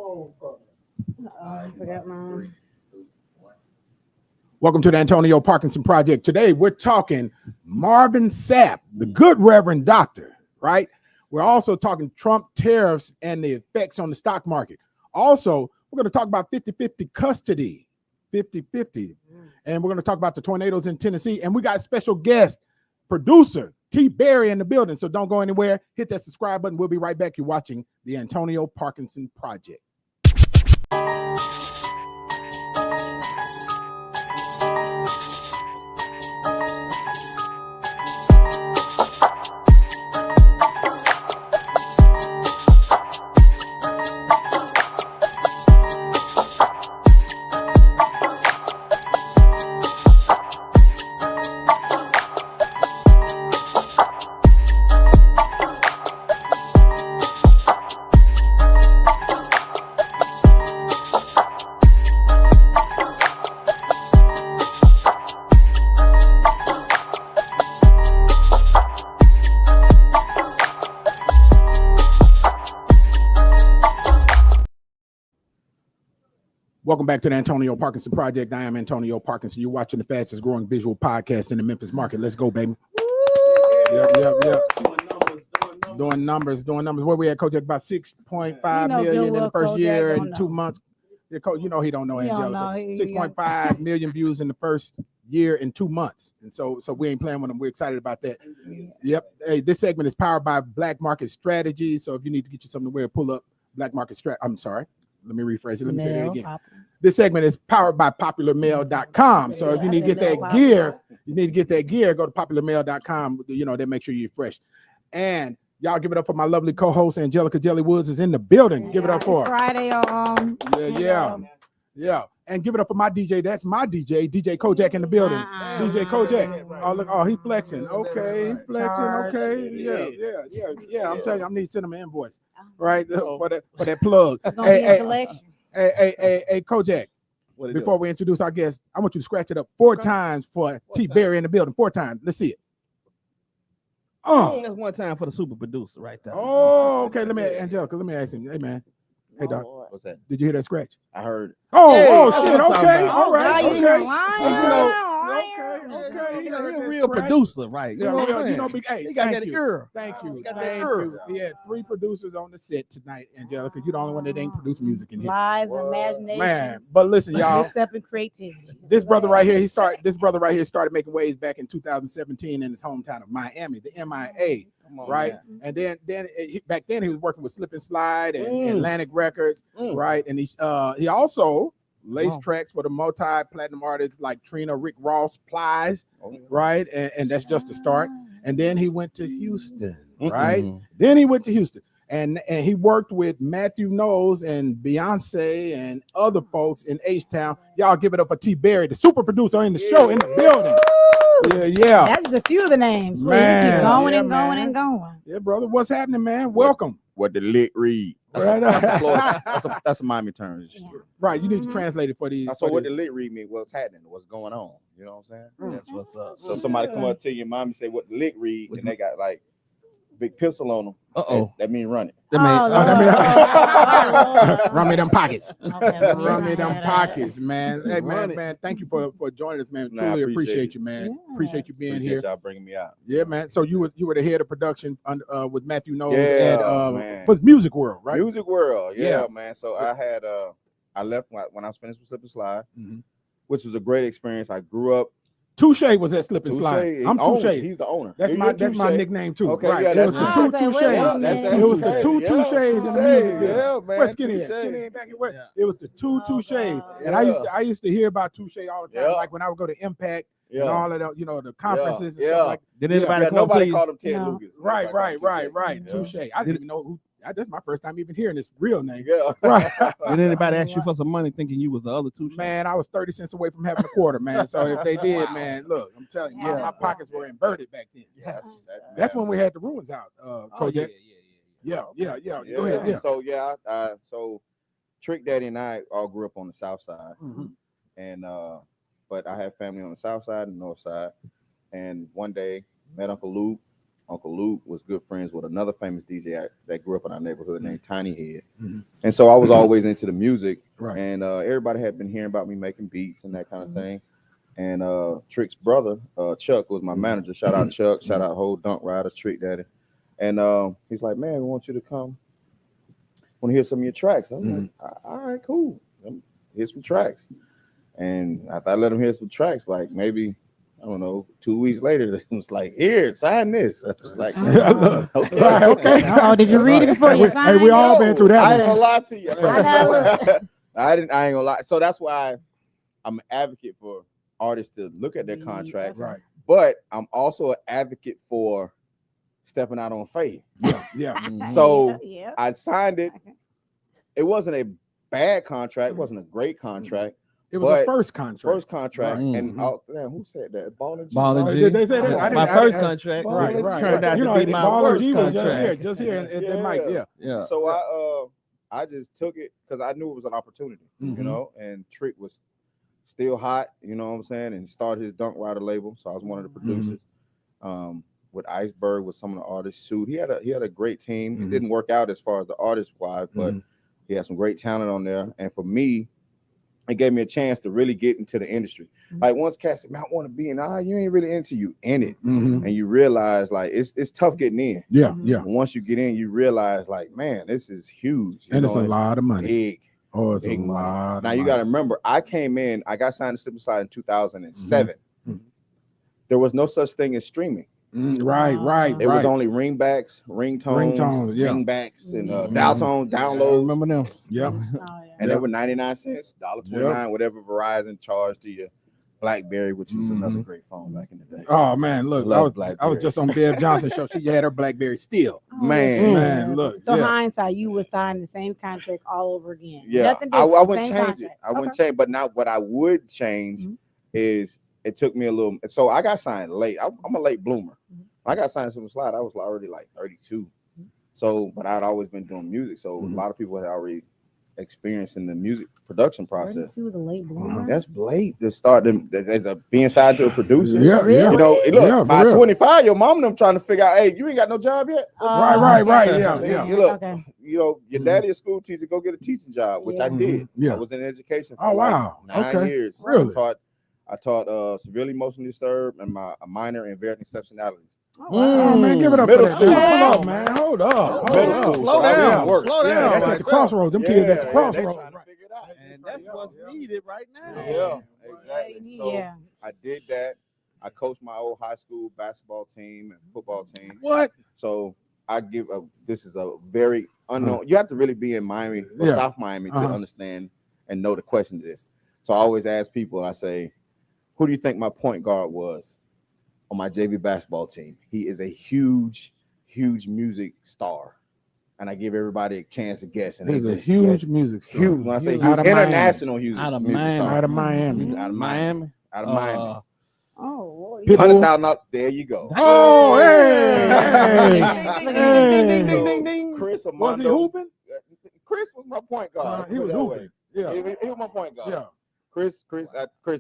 I forgot mine. Welcome to the Antonio Parkinson Project. Today, we're talking Marvin Sapp, the good Reverend Doctor, right? We're also talking Trump tariffs and the effects on the stock market. Also, we're going to talk about 50-50 custody, 50-50. And we're going to talk about the tornadoes in Tennessee. And we got a special guest, producer T. Berry in the building. So don't go anywhere. Hit that subscribe button. We'll be right back. You're watching the Antonio Parkinson Project. Welcome back to the Antonio Parkinson Project. I am Antonio Parkinson. You're watching the fastest growing visual podcast in the Memphis market. Let's go, baby. Yep. Doing numbers. Where we at, Coach? About 6.5 million in the first year and 2 months. Yeah, Coach, you know he don't know, Angelica. 6.5 million views in the first year and 2 months. And so we ain't playing with them. We're excited about that. Yep. Hey, this segment is powered by Black Market Strategy. So if you need to get you something to wear, pull up Black Market Strategy. I'm sorry. Let me rephrase it. Let me say that again. This segment is powered by popularmail.com. So if you need to get that gear, go to popularmail.com. You know, they make sure you're fresh. And y'all give it up for my lovely co-host, Angelica Jelly Woods is in the building. Give it up for her. Friday, Yeah. And give it up for my DJ. That's my DJ Kojak in the building. DJ Kojak. Oh, look. Oh, he flexing. Okay. Okay. Yeah. I'm telling you, I'm need to send him an invoice. Right? For that plug. Hey, Kojak. Before we introduce our guest, I want you to scratch it up 4 times for T. Berry in the building. 4 times. Let's see it. That's 1 time for the super producer right there. Oh, okay. Angelica, let me ask him. Hey, man. Hey, Doc. What's that? Did you hear that scratch? I heard. Oh, shit. Okay. All right. Okay. He's a real producer, right? You know, hey, he got that ear. Thank you. He got that ear. We had 3 producers on the set tonight, Angelica. You're the only one that ain't produced music in here. Lies, imagination. Man, but listen, y'all. Mixed up in creativity. This brother right here started making waves back in 2017 in his hometown of Miami, the MIA. Right, man. And then back then he was working with Slip and Slide and Atlantic Records, right? And he also laced tracks for the multi-platinum artists like Trina, Rick Ross, Plies, right? And that's just the start. And then he went to Houston, right? Then he went to Houston and he worked with Matthew Knowles and Beyonce and other folks in H-Town. Y'all give it up for T. Berry, the super producer in the show, in the building. Yeah. That's just a few of the names. Man, keep going and going. Yeah, brother. What's happening, man? Welcome. What the lit read. That's a Miami term. Yeah. Right. You need to translate it for these. So what the lit read mean? What's happening? What's going on? You know what I'm saying? That's what's up. So somebody come up to your mom and say what the lit read, and they got like big pistol on them. That mean run it. Run me them pockets. Run me them pockets, man. Hey, man, thank you for joining us, man. Truly appreciate you, man. Yeah. Appreciate you being here. Y'all bringing me out. Yeah, man. So you were the head of production with Matthew Knowles at was Music World, right? Music World, yeah, man. So I had I left when I was finished with Slip and Slide, which was a great experience. I grew up. Touche was at Slip and Slide. I'm Touche. He's the owner. That's my nickname too. Okay, right. Yeah, it was the two Touches. It was the two Touches in the music. Yeah, man. Where's Skinny at? Back in where? It was the two Touches. And I used to hear about Touche all the time. Like when I would go to Impact and all of the, the conferences and stuff like that. Did anybody nobody called him Ted Lucas. Right. Touche. I didn't even know who. That's my first time even hearing this real name. Yeah. Right. Did anybody ask you for some money thinking you was the other two? Man, I was 30 cents away from having a quarter, man. So if they did, man, look, I'm telling you, my pockets were inverted back then. That's when we had the ruins out. Kojak. Yeah. Go ahead. Yeah. So Trick Daddy and I all grew up on the South Side, and but I had family on the South Side and North Side. And one day met Uncle Luke, Uncle Luke was good friends with another famous DJ that grew up in our neighborhood named Tiny Head. And so I was always into the music. Right. And everybody had been hearing about me making beats and that kind of thing. And Trick's brother, Chuck, was my manager. Shout out Chuck. Shout out whole Dunk Riders, Trick Daddy. And he's like, man, we want you to come. Want to hear some of your tracks. I was like, all right, cool. Here's some tracks. And after I let him hear some tracks, like maybe, I don't know, 2 weeks later, it was like, here, sign this. I was like, okay. Right, okay. Oh, did you read it before you signed? Hey, we all been through that. I ain't gonna lie to you. I I ain't gonna lie. So that's why I'm an advocate for artists to look at their contracts. Right. But I'm also an advocate for stepping out on faith. Yeah. So yeah. I signed it. It wasn't a bad contract. It wasn't a great contract. It was a first contract. First contract. Right. And damn, who said that? Ballots. Did they say that? I My didn't- first I- contract. Right. Turned out You to know, be my Baller worst G was contract. just here at the mic. Yeah. Yeah. So I just took it because I knew it was an opportunity, you know, and Trick was still hot, you know what I'm saying, and started his Dunk Rider label. So I was one of the producers. With Iceberg, with some of the artists. Suit. He had a great team. It didn't work out as far as the artist wise, but he had some great talent on there. And for me, it gave me a chance to really get into the industry. Like once cats said, man, I want to be in, you ain't really into you in it. And you realize like it's tough getting in. Yeah. Once you get in, you realize like, man, this is huge. And it's a lot of money. Big. Oh, it's big a lot. Now you got to remember, I came in, I got signed to Slip and Slide in 2007. There was no such thing as streaming. Right. It was only ringbacks, ringtones, yeah. ringbacks, and dialtone downloads. Remember them? Yeah. And they were 99 cents, $1.29, whatever Verizon charged to your BlackBerry, which was another great phone back in the day. Oh man, look, I was just on Bev Johnson show. She had her BlackBerry still. Man, look. So hindsight, you would sign the same contract all over again. Yeah, Nothing I different, wouldn't same change contract. it. I wouldn't change, but now what I would change is it took me a little. So I got signed late. I'm a late bloomer. I got signed to Slip and Slide. I was already like 32. So, but I'd always been doing music. So a lot of people had already experienced in the music production process. 32 was a late bloomer. That's late to start them as a being signed to a producer. Yeah. You know, look, by for real. 25, your mom and them trying to figure out, hey, you ain't got no job yet. Right. See, Yeah. you look, Okay. you know, your daddy a school teacher, go get a teaching job, which I did. Yeah. I was in education for Oh, wow. 9 years. Really? I taught severely emotionally disturbed and a minor in variant exceptionalities. Oh man, give it up. Middle for that. school. Hold up, man. Hold up. Middle school. Slow down. Slow Yeah, down. that's at the crossroads. Them kids at the They crossroads. trying to figure it out. And that's what's needed right now. Yeah, exactly. So Yeah. I did that. I coached my old high school basketball team and football team. What? So I this is a very unknown. You have to really be in Miami or Yeah. South Miami to understand and know the question to this. So I always ask people, I say, who do you think my point guard was on my JV basketball team? He is a huge music star. And I give everybody a chance to guess. And He's they a just huge guess. music star. Huge. When I say Out of huge, international Miami. huge Out of music Miami. star. Out of Miami. Out of Miami. Out of Miami. Oh, Pitbull. $100,000. There you go. Oh, hey. So, Chris Armando. Was he hooping? Chris was my point guard. He was Put it that hooping. way. Yeah. He was my point guard. Yeah. Chris,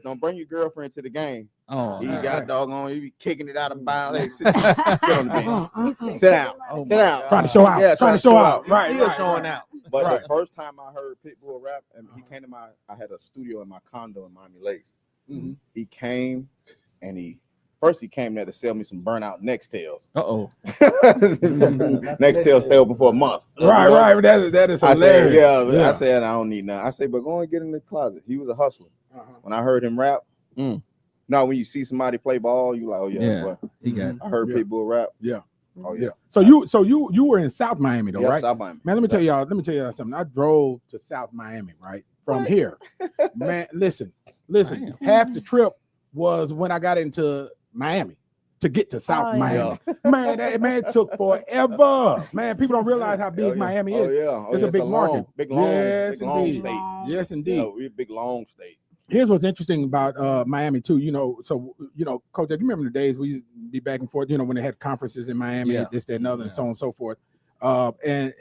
don't bring your girlfriend to the game. Oh, He yeah. got doggone. He be kicking it out of bounds. Hey, sit on the bench. Sit down. Sit down. Trying to show out. Yeah, trying to show out. Right. Still right, showing right. out. But Right. the first time I heard Pitbull rap, and he came to I had a studio in my condo in Miami Lakes. He came and he came there to sell me some burnout Nextels. Uh-oh. Nextels stay open for a month. Right. That is I said, hilarious. I said, I don't need none. I said, but go and get in the closet. He was a hustler. When I heard him rap, now when you see somebody play ball, you like, oh yeah. But He got I heard Pitbull rap. Yeah. Oh yeah. So you were in South Miami though, Yep, right? South Miami. Man, let me tell y'all something. I drove to South Miami, right? From here. Man, listen. Damn. Half the trip was when I got into Miami to get to South Miami. Man, it took forever. Man, people don't realize how big Miami is. It's a big market. Big long, Yes, big long indeed. state. Yes, indeed. You know, we're a big long state. Here's what's interesting about Miami too. Coach, you remember the days we used to be back and forth, when they had conferences in Miami, this, that, and other, and so on and so forth. And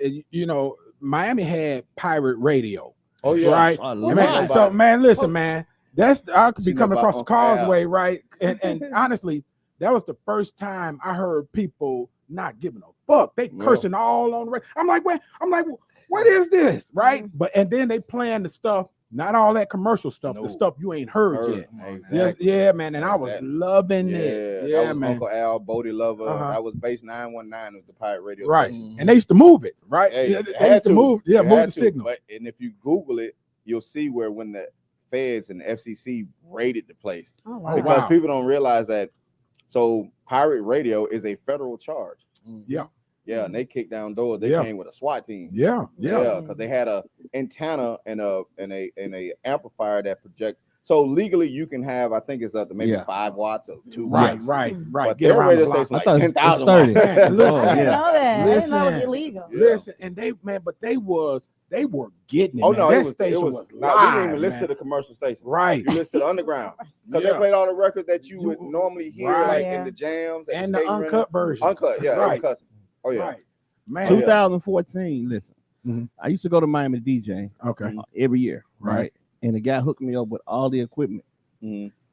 Miami had pirate radio. Oh yeah. Right. I And love man, it. so man, listen, man. I could be See coming nobody across the on causeway, right? And honestly, that was the first time I heard people not giving a fuck. They cursing all on the radio. I'm like, what is this? Right? But and then they playing the stuff, not all that commercial stuff, the stuff you ain't heard yet. Exactly. Yeah, man. And I was loving it. Yeah, that was man. Uncle Al, Bodie Lover. That was Base 919 was the pirate radio station. And they used to move it, right? Hey, they used to move, move the signal. But, and if you Google it, you'll see where when the feds and the FCC raided the place. Oh, wow. Because people don't realize that. So pirate radio is a federal charge. Yeah, and they kicked down doors. They came with a SWAT team. Because they had a antenna and a amplifier that project. So legally, you can have, I think it's up to maybe 5 watts or 2 watts. Right. But their radio station like 10,000 watts. Listen, I didn't know that. Listen, I didn't know it was illegal. Listen, and they were getting it. Oh man. no, that it was station was live. We live, didn't even listen man. to the commercial station. Right. You listen to the underground because they played all the records that you would normally hear, like in the jams and the uncut version. Uncut, right. Oh yeah. Right. Man. 2014. Listen, I used to go to Miami DJ. Every year, right? And the guy hooked me up with all the equipment.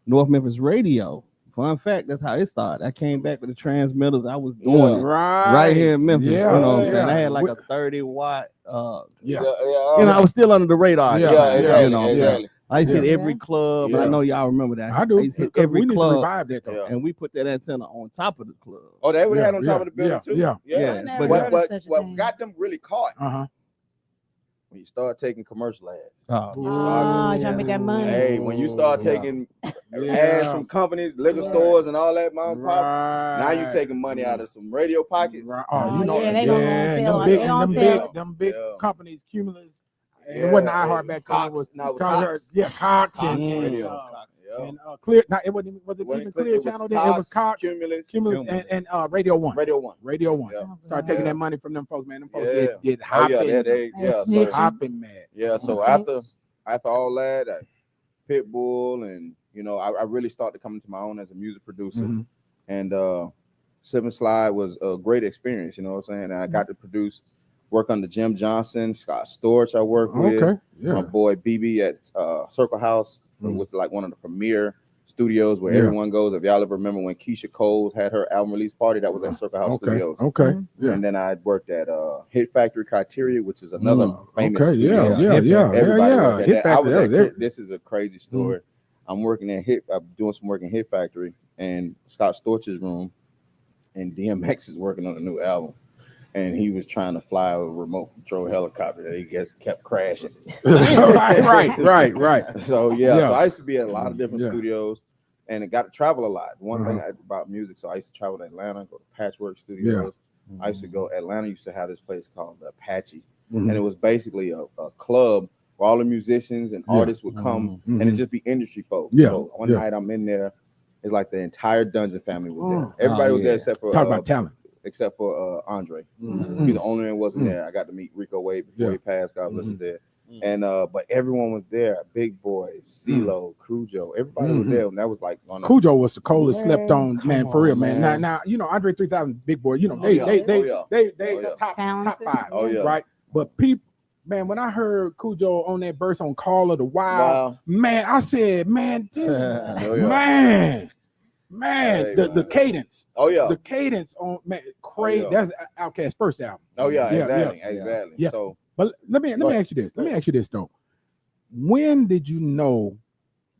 North Memphis Radio. Fun fact, that's how it started. I came back with the transmitters. I was doing it right here in Memphis. You know what I'm saying? I had like a 30 watt. You know, I was still under the radar. You know, exactly. I used to hit every club, and I know y'all remember that. I do. I used to hit every we club, need to revive that though. and we put that antenna on top of the club. Oh, they would have had on top of the building too. Yeah. But what got them really caught? When you start taking commercial ads. Trying to make that money. Hey, when you start taking ads from companies, liquor stores, and all that, mom and pop, now you taking money out of some radio pockets. Oh, you know, they gonna them big companies, Cumulus. It wasn't iHeart back then. Cox. Cox and Radio. And Clear. Now it wasn't even Clear Channel then. It was Cox, Cumulus, and Radio One. Radio One. Start taking that money from them folks, man. Them folks get Oh hopping. so hopping mad. Yeah, so after all that, Pitbull, and you know, I really started coming to my own as a music producer, and Sip and Slide was a great experience. You know what I'm saying? And I got to work under Jim Johnson, Scott Storch. I worked with my boy BB at Circle House. Was like one of the premier studios where everyone goes. If y'all ever remember when Keisha Cole had her album release party, that was at Circle House Studios. And then I worked at Hit Factory Criteria, which is another famous studio. This is a crazy story. I'm working at I'm doing some work in Hit Factory, and Scott Storch's room, and DMX is working on a new album. And he was trying to fly a remote control helicopter that he kept crashing. right. So I used to be at a lot of different studios, and I got to travel a lot. One thing about music, so I used to travel to Atlanta, go to Patchwork Studios. I used to go. Atlanta used to have this place called the Apache, and it was basically a club where all the musicians and artists would come, and it'd just be industry folks. So one night I'm in there, it's like the entire Dungeon family was there. Everybody was there except for talk about talent. Except for Andre. He's the only one wasn't there. I got to meet Rico Wade before he passed. God bless him there. And but everyone was there. Big Boy, CeeLo, Cujo, everybody was there. And that was like Cujo was the coldest slept on man for real, man. Now you know Andre 3000, Big Boy. You know they top 5. Right. But people. Man, when I heard Cujo on that verse on Call of the Wild, man, I said, man, this man, the cadence. The cadence on crazy. That's Outkast's first album. Exactly. So, but let me ask you this. Let me ask you this though. When did you know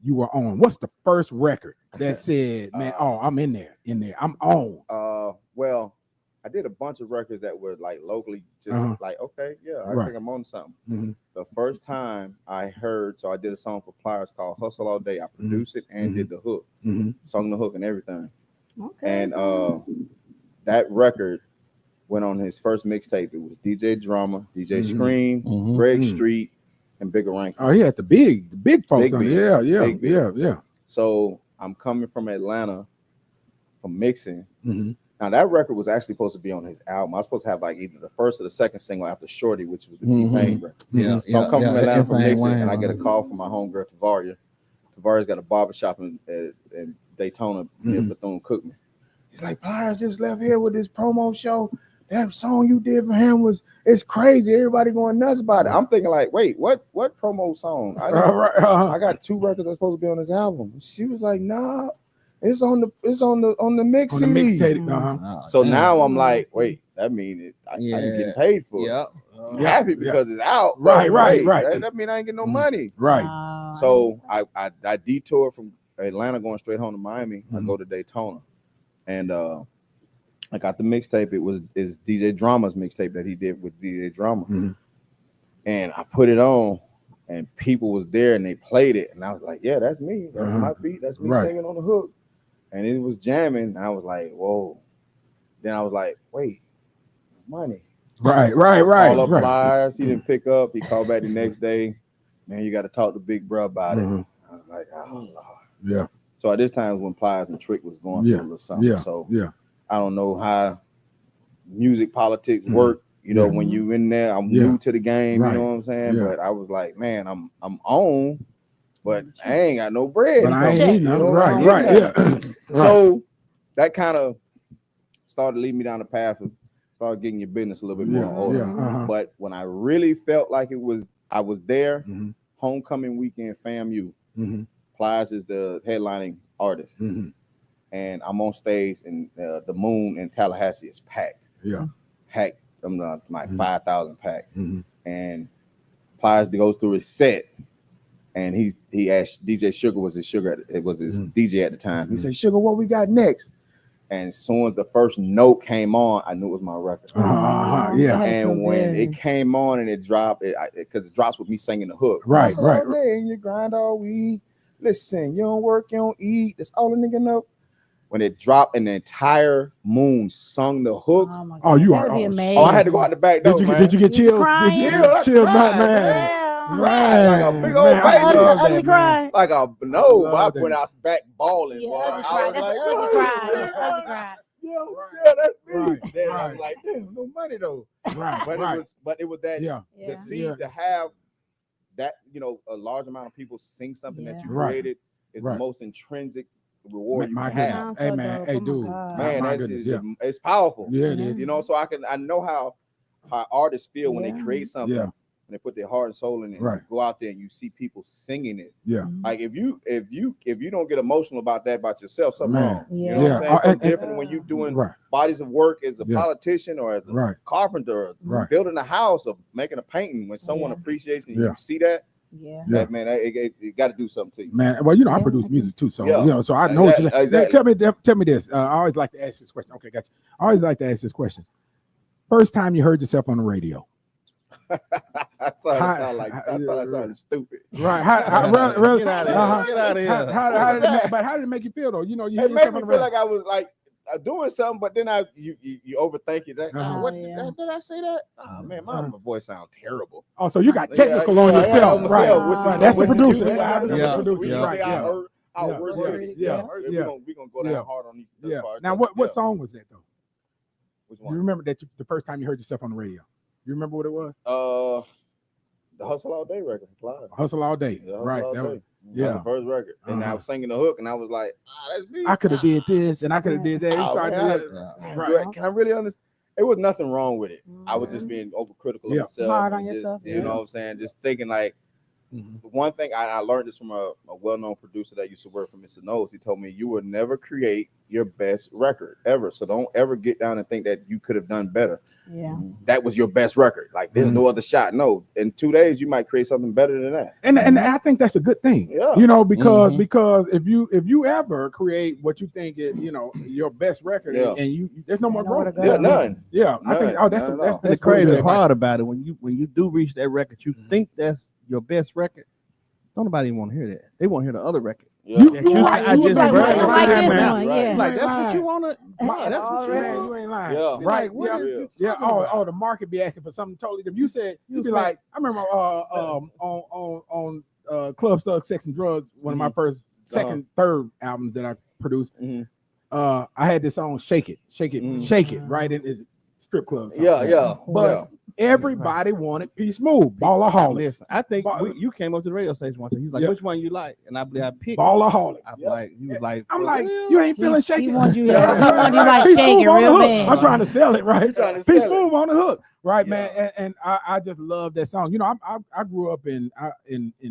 you were on? What's the first record that said, man, I'm in there, I'm on? Well, I did a bunch of records that were like locally, just like, okay, I think I'm on something. The first time I heard, so I did a song for Pliers called Hustle All Day. I produced it and did the hook, sung the hook and everything. And that record went on his first mixtape. It was DJ Drama, DJ Scream, Greg Street, and Bigger Rank. Oh, he had the big folks on. Yeah. So I'm coming from Atlanta, from mixing. Now that record was actually supposed to be on his album. I was supposed to have like either the first or the second single after Shorty, which was the T-Pain record. So I'm coming from Atlanta from mixing, and I get a call from my homegirl Tavaria. Tavaria's got a barbershop in Daytona near Bethune-Cookman. He's like, Pliers just left here with this promo show. That song you did for him it's crazy. Everybody going nuts about it. I'm thinking like, wait, what promo song? I got 2 records that's supposed to be on his album. She was like, nah. it's on the mix On the CD. mixtape. Oh, So damn. now I'm like, wait, that means I ain't getting paid for it. Yep. I'm happy because it's out. Right, but right, wait, right. That mean I ain't getting no money. Right. So I detour from Atlanta going straight home to Miami. I go to Daytona, and I got the mixtape. It's DJ Drama's mixtape that he did with DJ Drama, and I put it on, and people was there and they played it, and I was like, yeah, that's me. That's my beat. That's me singing on the hook, and it was jamming. And I was like, whoa. Then I was like, wait, money. Right. All up Pliers. He didn't pick up. He called back the next day. Man, you got to talk to Big Bro about it. I was like, oh Lord. Yeah. So at this time when Pliers and Trick was going through a little something. Yeah. So yeah. I don't know how music politics work. You know, when you in there, I'm new to the game. Right. You know what I'm saying? Yeah. But I was like, man, I'm on, but I ain't got no bread. But I ain't need you none. know, Right. Yeah. So that kind of started leading me down the path of start getting your business a little bit more order. But when I really felt like I was there, homecoming weekend, FAMU. Plies is the headlining artist, and I'm on stage, and the Moon in Tallahassee is packed. Yeah, packed. I'm like 5,000 packed, and Plies goes through his set, and he asked DJ Sugar was his DJ at the time. He said, "Sugar, what we got next?" And as soon as the first note came on, I knew it was my record. Yeah. And when it came on and it dropped, because it drops with me singing the hook. Right. All day and you grind all week. Listen, you don't work, you don't eat. That's all a nigga know. When it dropped and the entire Moon sung the hook. Oh, you are amazing. Oh, I had to go out the back door. Did you get chills? Did you get chills, man? Like a big old baby. Ugly cry. Like a no, but I went out back balling. Yeah, Boy. ugly I cry. was That's like, ugly cry. Ugly cry. Yeah, that's me. Right, Then I right. was like, damn, no money though. Right. But it was that the seed to have that, a large amount of people sing something that you created is the most intrinsic reward you can have. Hey man, hey dude, Man, it's powerful. Yeah, it is. So I know how artists feel when they create something. Yeah. And they put their heart and soul in it. Right. You go out there and you see people singing it. Yeah. Like if you don't get emotional about that about yourself, something wrong. Yeah. You know what I'm saying? And Different when you doing bodies of work as a politician or as a carpenter, or building a house or making a painting. When someone appreciates and you see that. Yeah. That man, it got to do something to you. Man, well, I produce music too, so so I know what you're saying. Exactly. Tell me this. I always like to ask this question. Okay, gotcha. I always like to ask this question. First time you heard yourself on the radio. I thought I sounded stupid. Right? Really? Get out of here! Get out of here! How did it make you feel though? You It made me feel like I was like doing something, but then you overthink it. Did I say that? Oh man, my voice sounds terrible. Oh, so you got technical on yourself, right? That's the producer. Our worst critic. We're gonna go down hard on these parts. Now, what song was that though? Which one? You remember that the first time you heard yourself on the radio? You remember what it was? The Hustle All Day record. Hustle All Day, right? The first record, and I was singing the hook, and I was like, that's me. I could have did this, and I could have did that. Right? Can I really understand? It was nothing wrong with it. I was just being overcritical of myself. Hard on yourself. You know what I'm saying? Just thinking like. One thing I learned this from a well-known producer that used to work for Mr. Knowles. He told me you will never create your best record ever. So don't ever get down and think that you could have done better. Yeah. That was your best record. Like there's no other shot. No, in 2 days you might create something better than that. And I think that's a good thing. Yeah. Because if you ever create what you think is your best record and there's no more growth. Yeah, none. Yeah. I think that's the crazy part about it. When you do reach that record, you think that's your best record. Don't nobody want to hear that. They want to hear the other record. Yeah. Like this one, Like that's what you want to. That's what you want. You ain't lying. Yeah. Right. Oh, the market be asking for something totally different. You said you'd be like, I remember on Club Stuck, Sex and Drugs, one of my first, second, third albums that I produced. I had this song, Shake It, Shake It, Shake It. Right. It's strip clubs. Yeah. But everybody wanted P Smooth, Ballaholics. Listen, I think you came up to the radio station one time. He's like, Yeah. which one you like? And I believe I picked Ballaholic. I like he was like, I'm for like, real? you ain't feeling shaky. He want you like P shaking Smooth on the real hook. bad. I'm trying to sell it, right? trying to P sell it. Smooth on the hook, right, Yeah. man. And I just love that song. You know, I grew up in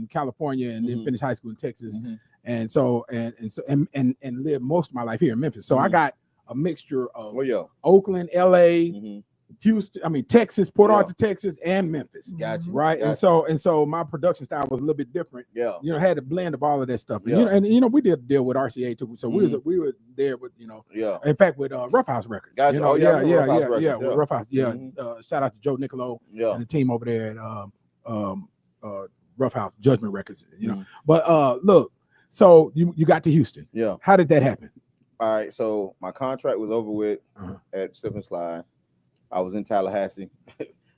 California and then finished high school in Texas, and so lived most of my life here in Memphis. So I got a mixture of Oakland, LA, Houston, Texas, Port Arthur, Texas, and Memphis. Gotcha. Right. Gotcha. And so my production style was a little bit different. Yeah. You know, had a blend of all of that stuff. And, Yeah. you know, we did deal with RCA too. So we were there with, you know, in fact, with Rough House Records. Gotcha. You know, with Rough House. Shout out to Joe Nicolo and the team over there at Rough House Judgment Records. You know, but look, so you got to Houston. Yeah. How did that happen? All right. So my contract was over with at Slip and Slide. I was in Tallahassee,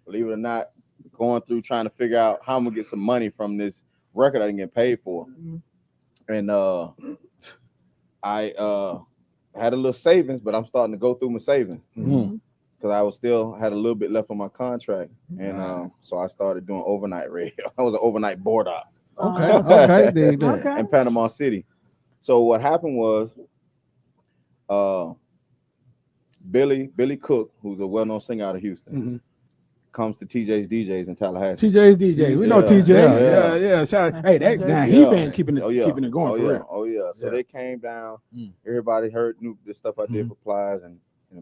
believe it or not, going through trying to figure out how I'm gonna get some money from this record I didn't get paid for. And I had a little savings, but I'm starting to go through my savings because I was still had a little bit left on my contract. And so I started doing overnight radio. I was an overnight board op. Okay. In Panama City. So what happened was Billy Cook, who's a well-known singer out of Houston, comes to TJ's DJs in Tallahassee. TJ's DJs, we know TJ. Yeah. Shout out. Hey, he been keeping it going for real. Oh yeah. So they came down. Everybody knew the stuff I did for Plies, and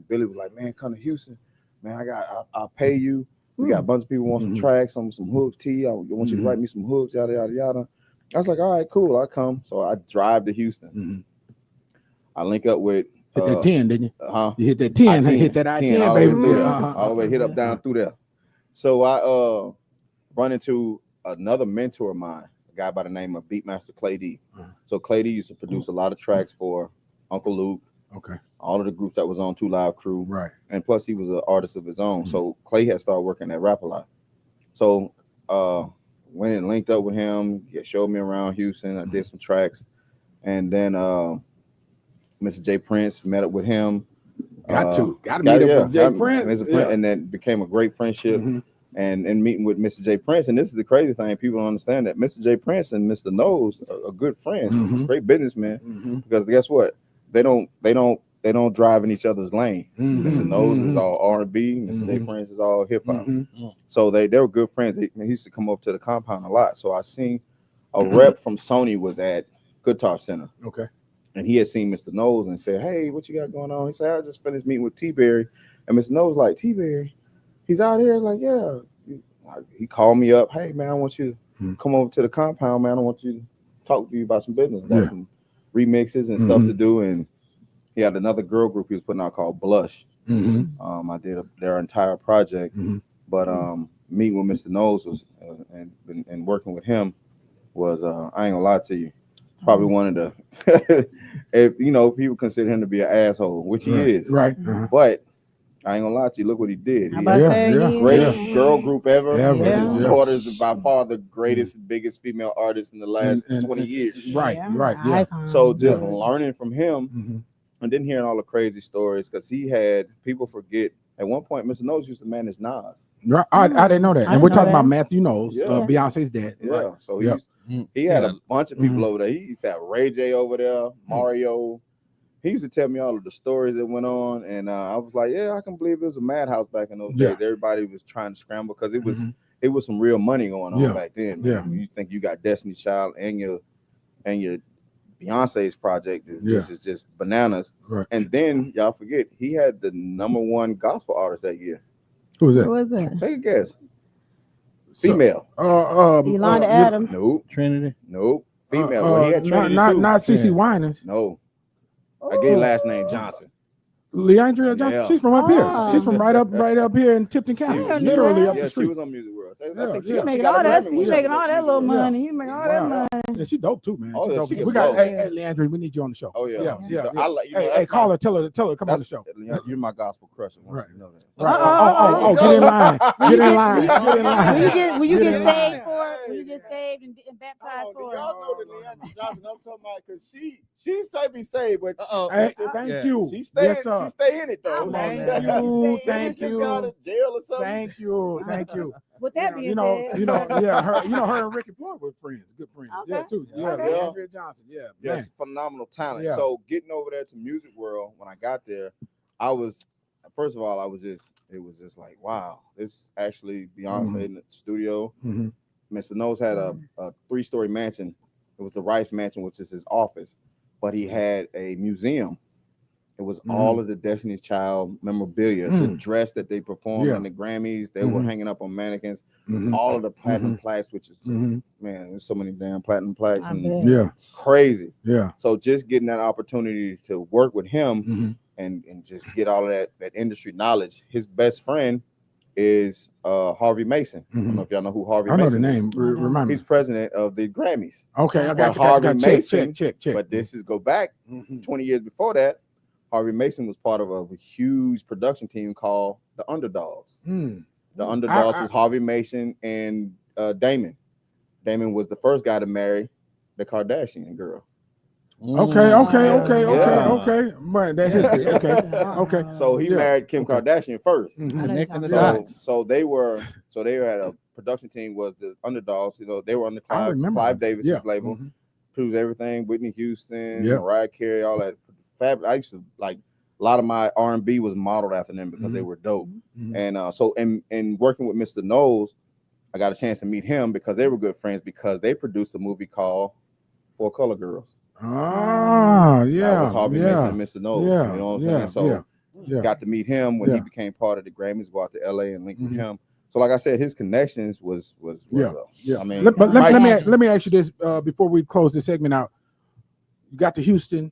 Billy was like, "Man, come to Houston, man. I'll pay you. We got a bunch of people want some tracks, some hooks. I want you to write me some hooks, yada yada yada." I was like, "All right, cool. I'll come." So I drive to Houston. I link up with. Hit that 10, didn't you? You hit that 10, hit that I-10, baby. All the way, hit up, down through there. So I run into another mentor of mine, a guy by the name of Beatmaster Clay D. So Clay D used to produce a lot of tracks for Uncle Luke. Okay. All of the groups that was on 2 Live Crew. Right. And plus he was an artist of his own. So Clay had started working at Rap A Lot. So went and linked up with him. He showed me around Houston. I did some tracks. And then Mr. J Prince, met up with him. Got to meet up with J Prince. And then became a great friendship. And meeting with Mr. J Prince. And this is the crazy thing, people don't understand that Mr. J Prince and Mr. Nose are good friends, great businessmen. Because guess what? They don't drive in each other's lane. Mr. Nose is all R&B, Mr. J Prince is all hip hop. So they were good friends. He used to come up to the compound a lot. So I seen a rep from Sony was at Guitar Center. Okay. And he had seen Mr. Nose and said, "Hey, what you got going on?" He said, "I just finished meeting with T-Berry." And Mr. Nose like, "T-Berry, he's out here?" Like, "Yeah." He called me up. "Hey, man, I want you to come over to the compound, man. I want you to talk to you about some business. Got some remixes and stuff to do." And he had another girl group he was putting out called Blush. I did their entire project. But meeting with Mr. Nose was and working with him was I ain't gonna lie to you, probably one of the if people consider him to be an asshole, which he is, right? But I ain't gonna lie to you, look what he did. Greatest girl group ever. Yeah. His daughter is by far the greatest, biggest female artist in the last 20 years. Right. So just learning from him and then hearing all the crazy stories, because he had people forget. At one point, Mr. Nose used to manage Nas. Right. I didn't know that. And we're talking about Matthew Knowles, Beyonce's dad. Yeah. Right. So he had a bunch of people over there. He used to have Ray J over there, Mario. He used to tell me all of the stories that went on, and I was like, "Yeah, I can believe it was a madhouse back in those days. Everybody was trying to scramble because it was some real money going on back then. Man. You think you got Destiny's Child and your Beyonce's project is just bananas. Right. And then y'all forget he had the #1 gospel artist that year. Who was that? Who was that? Take a guess. Female. Yolanda Adams. Nope. Trinity. Nope. Female. Well, he had Trinity not CeCe Winans. No. I gave last name Johnson. Leandria Johnson. Yeah. She's from up here. She's from right up here in Tipton County. She Literally up the She street. was on Music World. course. I Yeah, think yeah. He making got a all that. Grammy He with making Music all that little Award. money. He making all that Wow. money. Yeah, she dope too, man. Oh, She yeah, dope. she We gets got dope. hey, Leandre, we need you on the show. Oh yeah, yeah. I like you know. Hey, That's call my- her, tell her to come on the show. You're my gospel crusher. I want Right. you to know that. Right. Uh-oh. Oh, get in line. Get in line. Will Get in line. Will you Get get in line. saved for it? Will you get saved and baptized Oh, do for it? y'all know that Leandra Johnson I'm talking about? Because she stay be saved, but Hey, thank you. she stay Yes, sir. she stay in it though. Come Thank on, man. you. She Thank She just got out you. of jail or something. Thank you. Thank you. With that being you know, said, yeah, her and Ricky Floyd were friends, good friends. Okay. Yeah, too. Yeah, Okay. Leandria Johnson. Yeah, Yes, man. phenomenal talent. Yeah. So getting over there to Music World, when I got there, I was first of all, it was just like, wow, this actually Beyonce in the studio. Mm-hmm. Mr. Knowles had a 3-story mansion. It was the Rice Mansion, which is his office, but he had a museum. It was all of the Destiny's Child memorabilia, the dress that they performed in the Grammys. They were hanging up on mannequins. All of the platinum plaques, which is man, there's so many damn platinum plaques and crazy. Yeah. So just getting that opportunity to work with him and just get all of that industry knowledge. His best friend is Harvey Mason. I don't know if y'all know who Harvey I know Mason the is. name. Remind me. He's president of the Grammys. Okay, I got you. Harvey Mason, check. But this is go back 20 years before that. Harvey Mason was part of a huge production team called the Underdogs. The Underdogs was Harvey Mason and Damon. Damon was the first guy to marry the Kardashian girl. Okay. But that's history. Okay. So he married Kim Kardashian first. Connecting the So, dots. so they had a production team was the Underdogs. You know, they were on the Clive Davis's label, produced everything. Whitney Houston, Mariah Carey, all that. I used to like a lot of my R&B was modeled after them because they were dope. And so in working with Mr. Knowles, I got a chance to meet him because they were good friends because they produced a movie called Four Color Girls. Oh, yeah. That was Harvey Mason and Mr. Knowles. Yeah. You know what I'm saying? So got to meet him when he became part of the Grammys, go out to LA and link with him. So like I said, his connections was I mean, let me ask you this before we close this segment out. You got to Houston.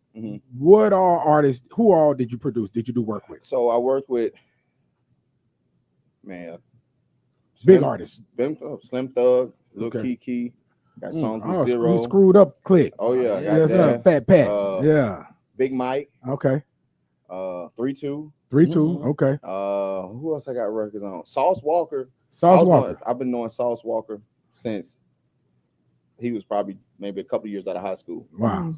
What all artists? Who all did you produce? Did you do work with? So I worked with big artists. Slim Thug, Lil Kiki, got songs with Zero. Screwed Up Click. Oh yeah, Yes, sir. Fat Pat. Yeah. Big Mike. Okay. 3-2. 3-2. Okay. Who else I got records on? Sauce Walker. I've been knowing Sauce Walker since he was probably maybe a couple of years out of high school. Wow.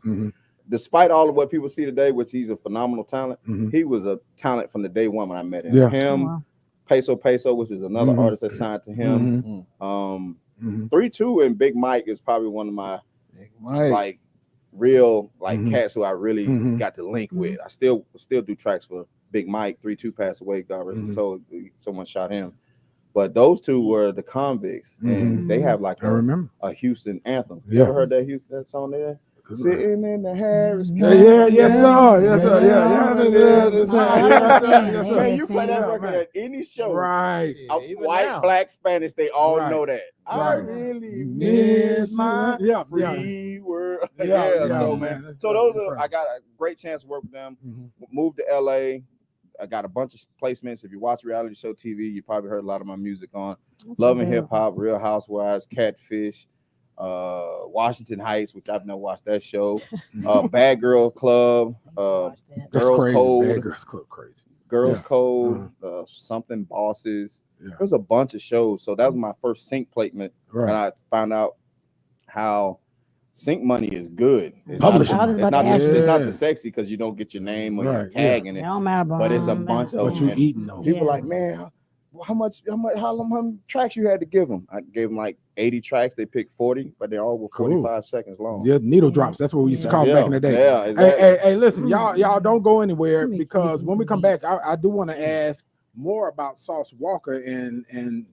Despite all of what people see today, which he's a phenomenal talent, he was a talent from the day one when I met him. Yeah. Him, Peso, which is another artist that signed to him. 3-2 and Big Mike is probably one of my like real cats who I really got to link with. I still do tracks for Big Mike. 3-2 passed away, God rest his soul. Someone shot him. But those two were the Convicts, and they have like a Houston anthem. You ever heard that song there? Sitting in the Harris car. Yes, sir. Man, you play that record at any show. Right. White, black, Spanish, they all know that. I really miss my free world. So man. So those are, I got a great chance to work with them. Moved to LA. I got a bunch of placements. If you watch reality show TV, you probably heard a lot of my music on Love and Hip Hop, Real Housewives, Catfish, Washington Heights, which I've never watched that show. Bad Girl Club, Girls Code, Bad Girls Club, crazy. Girls Code, something Bosses. There's a bunch of shows. So that was my first sync placement, and I found out how sync money is good. It's not the sexy because you don't get your name or your tag in it, but it's a bunch of what you eating though. People like, man, how long tracks you had to give them? I gave them like 80 tracks. They picked 40, but they all were 45 seconds long. Yeah, needle drops. That's what we used to call them back in the day. Yeah, exactly. Hey, listen, y'all don't go anywhere because when we come back, I do want to ask more about Sauce Walker and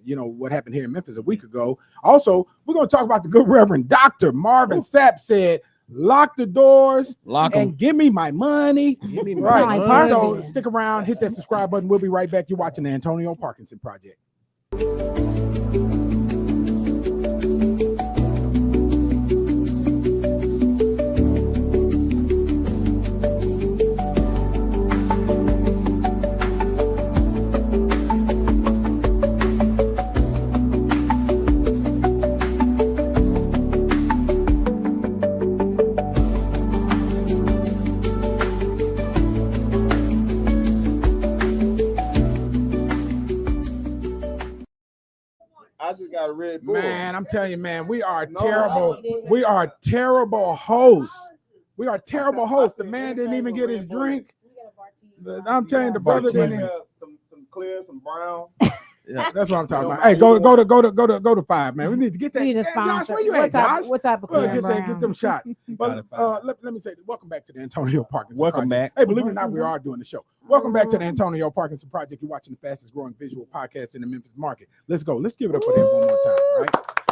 you know what happened here in Memphis a week ago. Also, we're going to talk about the good Reverend Dr. Marvin Sapp said, lock the doors and give me my money. Give me my money. So stick around, hit that subscribe button. We'll be right back. You're watching the Antonio Parkinson Project. Red Bull. Man, I'm telling you, man, we are terrible. We are terrible hosts. We are terrible hosts. The man didn't even get his drink. I'm telling you, the brother didn't. Some clear, some brown. Yeah, that's what I'm talking about. Hey, go to 5, man. We need to get that. We need a Hey, sponsor. Josh, where you at, Josh? What type of Well, clear get them shots. But let me say, welcome back to the Antonio Parkinson Welcome Project. back. Hey, believe it or not, we are doing the show. Welcome back to the Antonio Parkinson Project. You're watching the fastest growing visual podcast in the Memphis market. Let's go. Let's give it up for them one more time, right?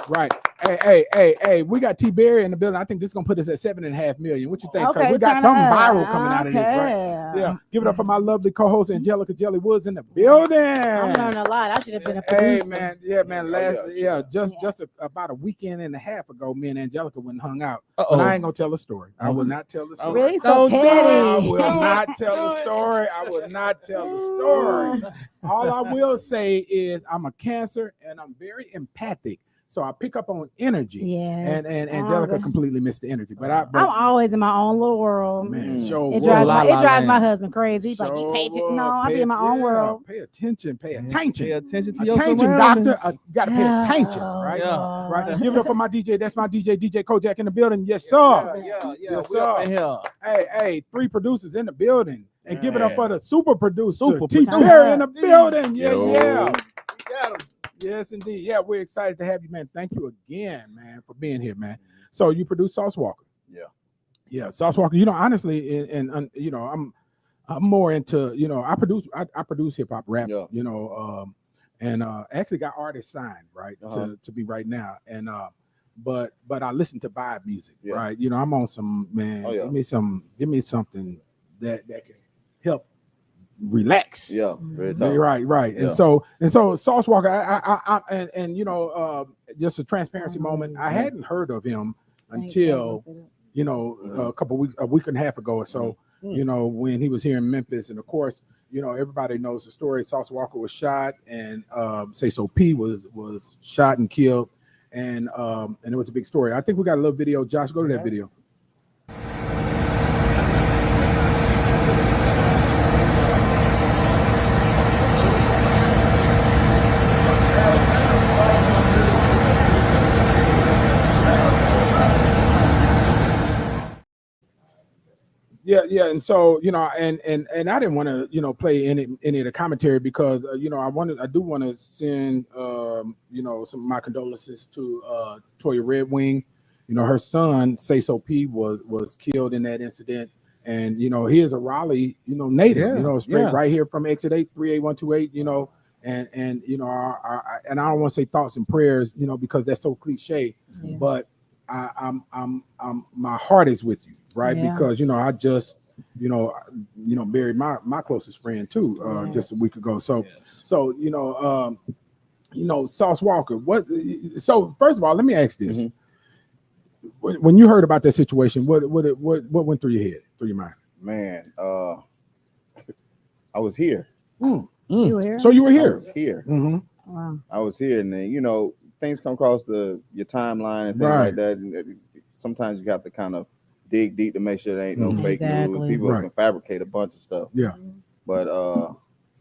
Right. Hey, we got T Berry in the building. I think this is gonna put us at 7.5 million. What you think? Because we got something viral coming out of this, right? Yeah. Give it up for my lovely co-host Angelica Jelly Woods in the building. I'm learning a lot. I should have been a producer. Hey man, just about a weekend and a half ago, me and Angelica went and hung out. But I ain't gonna tell the story. I will not tell the story. Really? So petty. I will not tell the story. I will not tell the story. All I will say is I'm a Cancer and I'm very empathic. So I pick up on energy. Yes. And Angelica completely missed the energy. But I'm always in my own little world. Man, it drives my husband crazy. He's like, you pay attention. No, I be in my own world. Pay attention. Pay attention to your attention, surroundings. doctor. You gotta pay attention, right? Yeah. Right. Give it up for my DJ. That's my DJ Kojak in the building. Yes, sir. Yes, sir. Hey, 3 producers in the building. And give it up for the super producer, T. Berry in the building. Yeah. You got him. Yes, indeed. Yeah, we're excited to have you, man. Thank you again, man, for being here, man. So you produce Sauce Walker. Yeah, Sauce Walker. You know, honestly, and you know, I'm more into, you know, I produce hip hop rap. Yeah. You know, and actually got artists signed right to be right now, and but I listen to vibe music, right? You know, I'm on some man. Give me something that can help relax. Yeah, right. And so Sauce Walker, I and you know, just a transparency moment. I hadn't heard of him until, you know, a week and a half ago or so. You know, when he was here in Memphis, and of course, you know, everybody knows the story. Sauce Walker was shot, and Say So P was shot and killed, and it was a big story. I think we got a little video. Josh, go to that video. Yeah, and so, you know, and I didn't want to, you know, play any of the commentary because you know, I do want to send you know, some of my condolences to Toya Red Wing. You know, her son Say So P was killed in that incident, and you know, he is a Raleigh, you know, native, you know, straight right here from Exit 8 38128, you know, and you know, and I don't want to say thoughts and prayers, you know, because that's so cliche, but I'm my heart is with you. Right, because you know, I just you know buried my closest friend too just a week ago. So you know, Sauce Walker. So first of all, let me ask this: when you heard about that situation, what went through your head, through your mind? Man, I was here. You were here? So you were here? I was here. Wow. I was here, and then, you know, things come across your timeline and things like that. And sometimes you have to kind of dig deep to make sure there ain't no fake news. People can fabricate a bunch of stuff. Yeah. But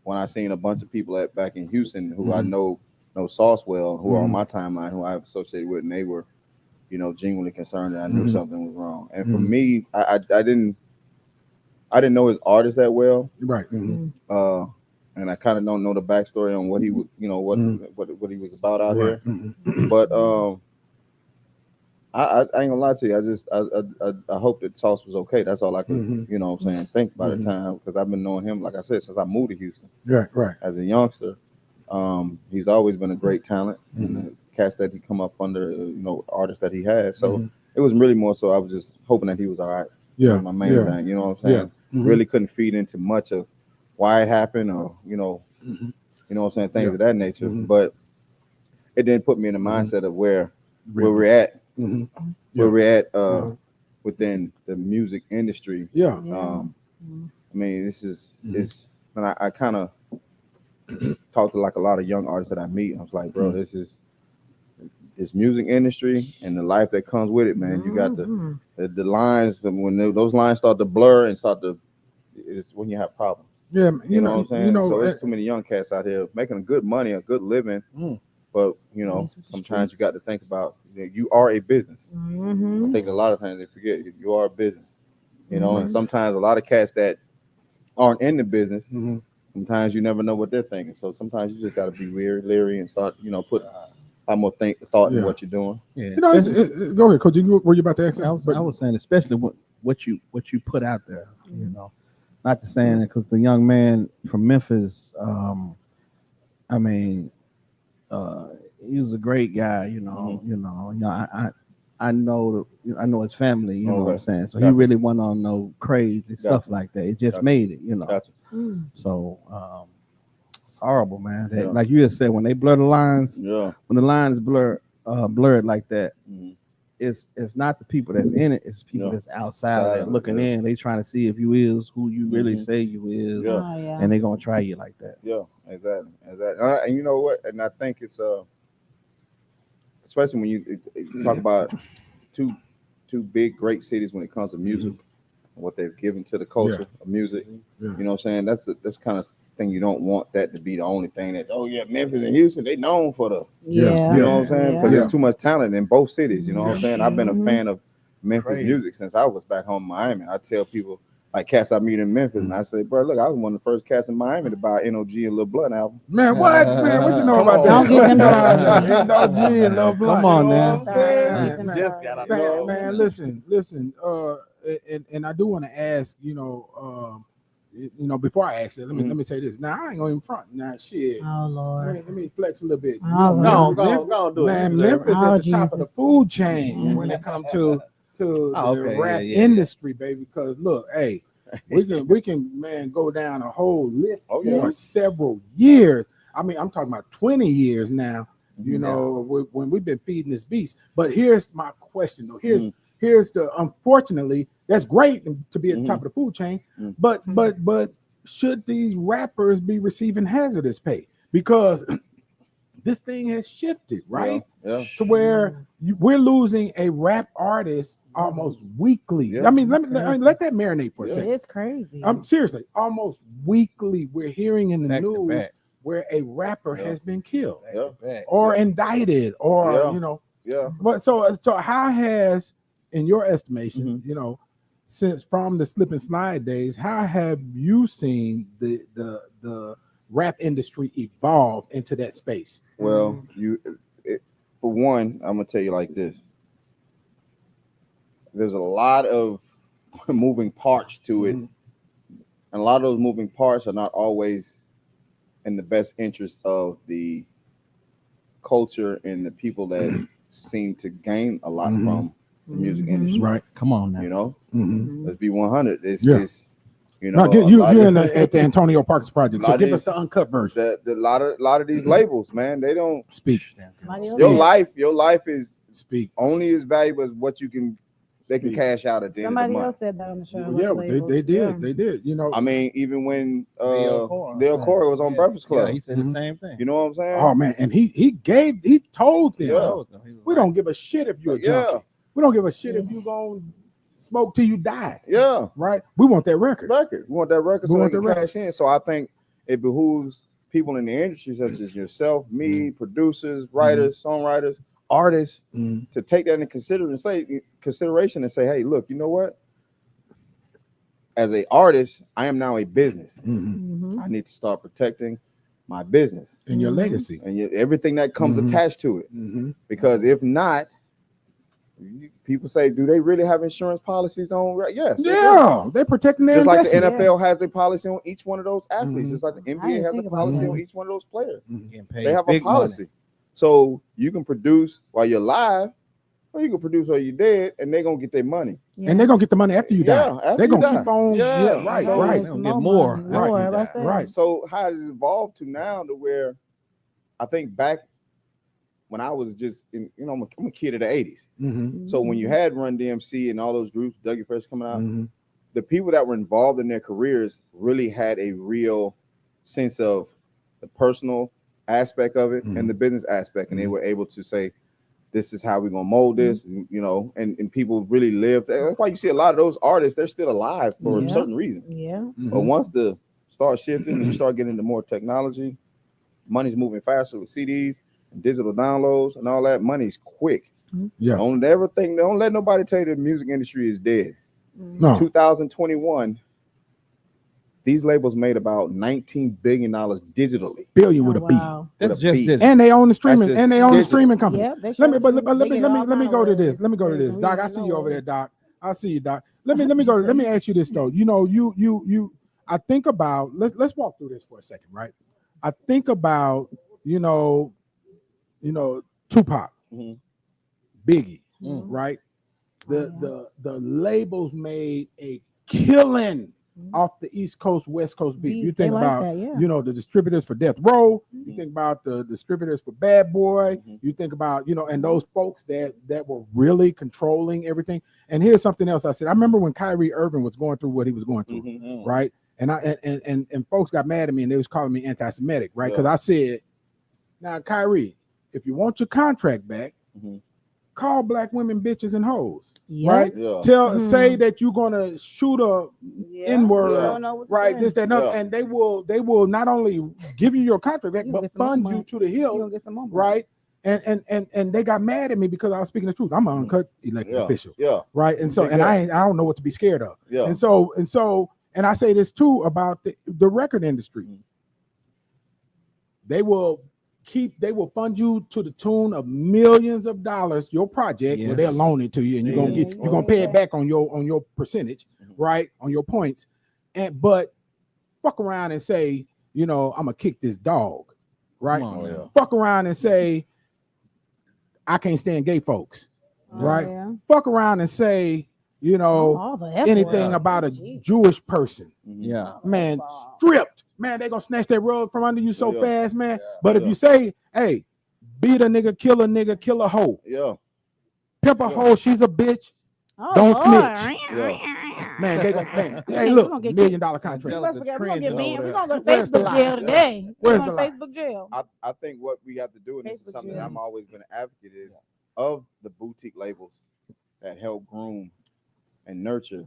when I seen a bunch of people back in Houston who I know Sauce well, who are on my timeline, who I've associated with, and they were, you know, genuinely concerned that I knew something was wrong. And for me, I didn't know his artist that well. Right. And I kind of don't know the backstory on what he would, you know, what he was about out here. But I ain't gonna lie to you. I hope that Sauce was okay. That's all I could, you know what I'm saying, think by the time, because I've been knowing him, like I said, since I moved to Houston. Right. As a youngster. He's always been a great talent, and the cats that he come up under, you know, artists that he has. So it was really more so I was just hoping that he was all right. Yeah. My main thing, you know what I'm saying? Really couldn't feed into much of why it happened, or, you know what I'm saying, things of that nature. But it didn't put me in the mindset of where we're at. Where we're at within the music industry. I mean, this is and I kind of talk to like a lot of young artists that I meet. I was like, bro, this music industry and the life that comes with it, man. You got the lines, when those lines start to blur and it's when you have problems. Yeah, you know what I'm saying. You know, so there's too many young cats out here making good money, a good living, But you know, sometimes you got to think about you are a business. I think a lot of times they forget you are a business. You know, and sometimes a lot of cats that aren't in the business, sometimes you never know what they're thinking. So sometimes you just got to be leery, and start, you know, put a lot more thought in what you're doing. Yeah. You know, go ahead, Coach. Were you about to ask? I was saying, especially what you put out there. You know, not to saying it because the young man from Memphis, I mean, he was a great guy. You know, I know his family. You know what I'm saying. So he really went on no crazy stuff like that. It just made it. You know. So it's horrible, man. That, like you just said, when they blur the lines, when the lines blurred like that, it's not the people that's in it, it's people that's outside of that looking in. They trying to see if you is who you really say you is, and they gonna try you like that. Yeah, exactly. And you know what? And I think it's especially when you talk about two big great cities when it comes to music, what they've given to the culture of music. You know what I'm saying? That's kind of thing you don't want that to be the only thing that Memphis and Houston, they known for the you know what I'm saying, because there's too much talent in both cities. You know what I'm saying? I've been a fan of Memphis music since I was back home in Miami. I tell people, like cats I meet in Memphis, and I say, bro, look, I was one of the first cats in Miami to buy NOG and Lil Blunt album. Man, what? Man, what you know about that? Don't get them started. NOG and Lil Blunt. Come on, you know now. what I'm saying? Just got out. Man, listen. And I do want to ask, you know, before I ask that, let me say this. Now I ain't going in front. Now shit. Oh Lord. Let me flex a little bit. Oh, Go do it. Man, Memphis at the top of the Jesus. food chain when it comes to the rap industry, baby. Because look, hey, we can man go down a whole list for several years. I mean, I'm talking about 20 years now. You know, when we've been feeding this beast. But here's my question, though. Here's the unfortunately, that's great to be at the top of the food chain, but should these rappers be receiving hazardous pay? Because this thing has shifted, right? To where we're losing a rap artist almost weekly. I mean, let that marinate for a second. It's crazy. Seriously, almost weekly we're hearing in the news where a rapper has been killed or indicted or you know. But so how has, in your estimation, you know, since from the slip and slide days, how have you seen the rap industry evolve into that space? Well, for one, I'm gonna tell you like this. There's a lot of moving parts to it, and a lot of those moving parts are not always in the best interest of the culture and the people that seem to gain a lot from the music industry. Right. Come on now. You know, let's be 100. It's you know, you're at the Antonio Parks Project. So give us the uncut version. A lot of these labels, man, they don't speak. Your life is only as valuable as what they can cash out at the end of the month. Somebody else said that on the show. Yeah, they did. You know, I mean, even when Dale Corey was on Breakfast Club, he said the same thing. You know what I'm saying? Oh man, and he told them, we don't give a shit if you're a junkie. We don't give a shit if you gonna smoke till you die. Yeah, right. We want that record. We want that record so we can cash in. So I think it behooves people in the industry, such as yourself, me, producers, writers, songwriters, artists, to take that into consideration and say, hey, look, you know what? As an artist, I am now a business. I need to start protecting my business and your legacy and everything that comes attached to it. Because if not, people say, do they really have insurance policies on? Yes. They're protecting their just like the investment. NFL has a policy on each one of those athletes. Just like the NBA has a policy on each one of those players. They have a policy. Money. So you can produce while you're live, or you can produce while you're dead, and they're gonna get their money. And they're gonna get the money after you die. They're gonna keep on. Right. They're gonna get more. Right. So how has it evolved to now to where I think back when I was just, I'm a kid of the 80s. So when you had Run DMC and all those groups, Dougie Fresh coming out, the people that were involved in their careers really had a real sense of the personal aspect of it and the business aspect. And they were able to say, this is how we're going to mold this, you know, and people really lived. That's why you see a lot of those artists, they're still alive for a certain reason. But once the start shifting and you start getting into more technology, money's moving faster with CDs, digital downloads and all that, money's quick. Yeah. Don't let nobody tell you the music industry is dead. No. 2021, these labels made about $19 billion digitally. Billion with a B. That's just B. And they own the streaming, just and they own the digital. streaming company. Yep, they let me sure let me go to this. ways. Let me go to this. Doc, I see you over there, Doc. I see you, Doc. Let me ask you this though. You know, you I think about let's walk through this for a second, right? I think about, you know, Tupac, Biggie, right? The labels made a killing off the East Coast, West Coast beat. You think about, you know, the distributors for Death Row. You think about the distributors for Bad Boy. You think about, you know, and those folks that were really controlling everything. And here's something else I said. I remember when Kyrie Irving was going through what he was going through, right? And folks got mad at me and they was calling me anti-Semitic, right? Because I said, now Kyrie, if you want your contract back, call black women bitches and hoes, right? Say that you're gonna shoot a N-word, right? This, that, and other, and they will not only give you your contract back, but fund you to the hill, right? And they got mad at me because I was speaking the truth. I'm an uncut elected official, right? And so, and I don't know what to be scared of, and I say this too about the record industry. They will fund you to the tune of millions of dollars, your project, where they'll loan it to you, and you're gonna pay it back on your percentage, right? On your points. But fuck around and say, you know, I'm gonna kick this dog, right? Fuck around and say, I can't stand gay folks, right? Fuck around and say, you know, anything about a Jewish person. Man, stripped. Man, they gonna snatch that rug from under you so fast, man. But if you say, hey, beat a nigga, kill a hoe. Pimp a hoe, she's a bitch. Don't snitch. Man, they gonna hey, look, $1 million contract. We're gonna get banned. We're gonna go to Facebook jail today. Where's the Facebook jail? I think what we have to do, and this is something that I'm always been an advocate, is of the boutique labels that help groom and nurture.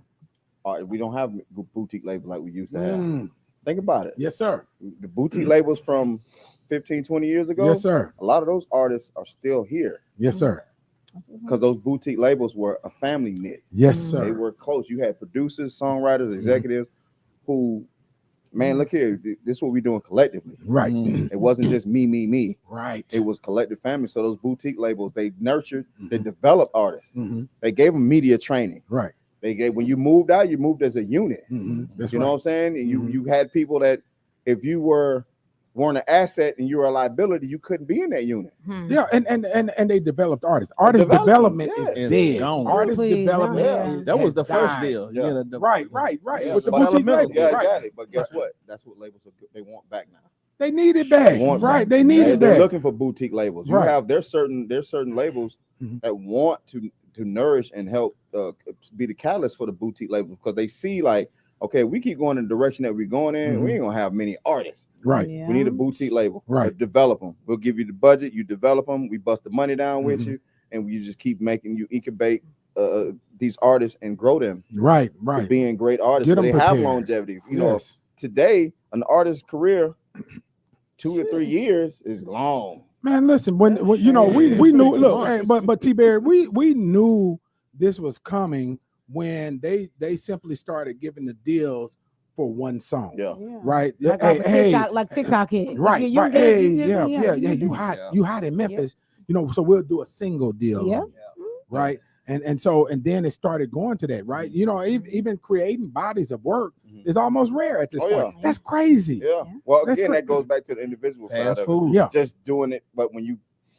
We don't have boutique labels like we used to have. Think about it. Yes, sir. The boutique labels from 15, 20 years ago. Yes, sir. A lot of those artists are still here. Yes, sir. Because those boutique labels were a family knit. Yes, sir. They were close. You had producers, songwriters, executives who, man, look here. This is what we're doing collectively. Right. It wasn't just me. Right. It was collective family. So those boutique labels, they nurtured, they developed artists. They gave them media training. Right. They gave, when you moved out, you moved as a unit. That's you know what I'm saying? And you had people that if you weren't an asset and you were a liability, you couldn't be in that unit. Yeah, and they developed artists. Artist development is dead. Artist development that was the first died. deal. Right. Yeah, With the boutique label. Exactly. But guess what? That's what labels they want back now. They need it back. They need it back. They're looking for boutique labels. You have there's certain labels that want to nourish and help be the catalyst for the boutique labels, because they see like, okay, we keep going in the direction that we're going in, we ain't gonna have many artists. Right. We need a boutique label. Right. Develop them. We'll give you the budget. You develop them. We bust the money down with you, and we just keep making you incubate these artists and grow them. Right. To being great artists. They have longevity. You know, today an artist's career, 2 to 3 years is long. Man, listen, when you know, we knew. Look, hey, but T-Berry, we knew this was coming when they simply started giving the deals for one song. Right. Like TikTok hit. Right. You hot in Memphis. You know, so we'll do a single deal. Right. And then it started going to that, right? You know, even creating bodies of work is almost rare at this point. That's crazy. Well, again, that goes back to the individual side of it. Just doing it, but when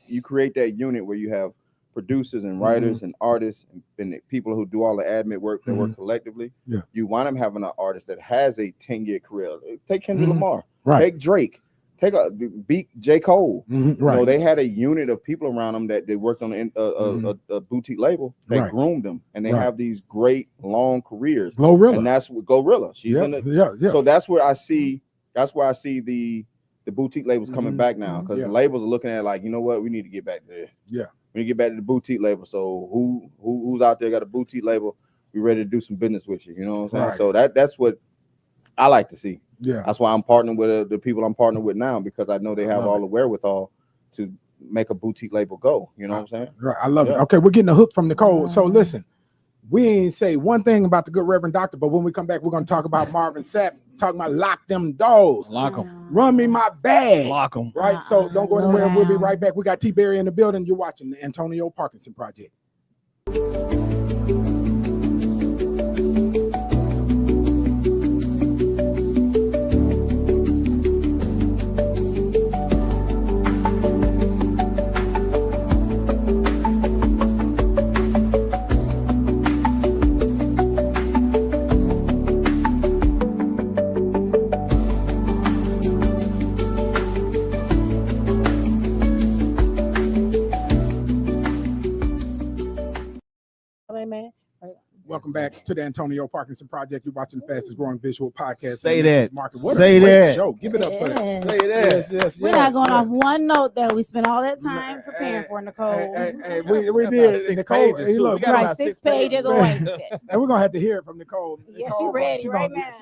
you create that unit where you have producers and writers and artists and people who do all the admin work, that work collectively, you want them having an artist that has a 10-year career. Take Kendrick Lamar, take Drake, take beat J. Cole. You know, they had a unit of people around them that they worked on a boutique label that groomed them, and they have these great long careers. Glorilla, and that's what Glorilla. She's in it. So that's where I see the boutique labels coming back now, because the labels are looking at it like, you know what, we need to get back there. We need to get back to the boutique label. So who's out there got a boutique label? We ready to do some business with you. You know what I'm saying? So that's what I like to see. That's why I'm partnering with the people I'm partnering with now, because I know they have all the wherewithal to make a boutique label go. You know what I'm saying? Right. I love it. Okay, we're getting a hook from Nicole. So listen, we ain't say one thing about the good Reverend Doctor, but when we come back, we're going to talk about Marvin Sapp, talking about lock them doors. Lock them. Run me my bag. Lock them. Right? So don't go anywhere. We'll be right back. We got T-Berry in the building. You're watching the Antonio Parkinson Project. Welcome back to the Antonio Parkinson Project. You're watching the fastest growing visual podcast. Say that. What Say a great that. show. Give it up for that. Say that. Yes. We're not going off one note that we spent all that time preparing for Nicole. Hey, we did. Nicole, hey, look, right, 6 pages wasted. And we're gonna have to hear it from Nicole. Yeah, Nicole, she ready right now.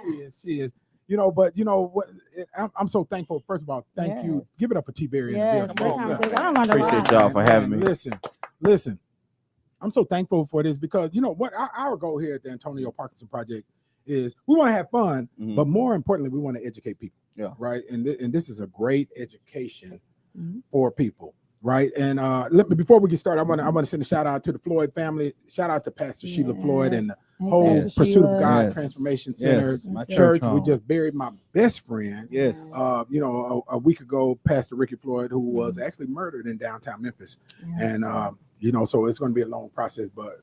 She is. You know, but you know what? I'm so thankful. First of all, thank you. Give it up for T-Berry. Yes, appreciate y'all for having me. Listen. I'm so thankful for this because you know what our goal here at the Antonio Parkinson Project is we want to have fun, but more importantly, we want to educate people. Yeah. Right. And this is a great education for people. Right. And before we get started, I want to send a shout out to the Floyd family. Shout out to Pastor Sheila Floyd and the whole Pursuit of God Transformation Center church. We just buried my best friend. Yes. You know, a week ago, Pastor Ricky Floyd, who was actually murdered in downtown Memphis. And you know, so it's going to be a long process, but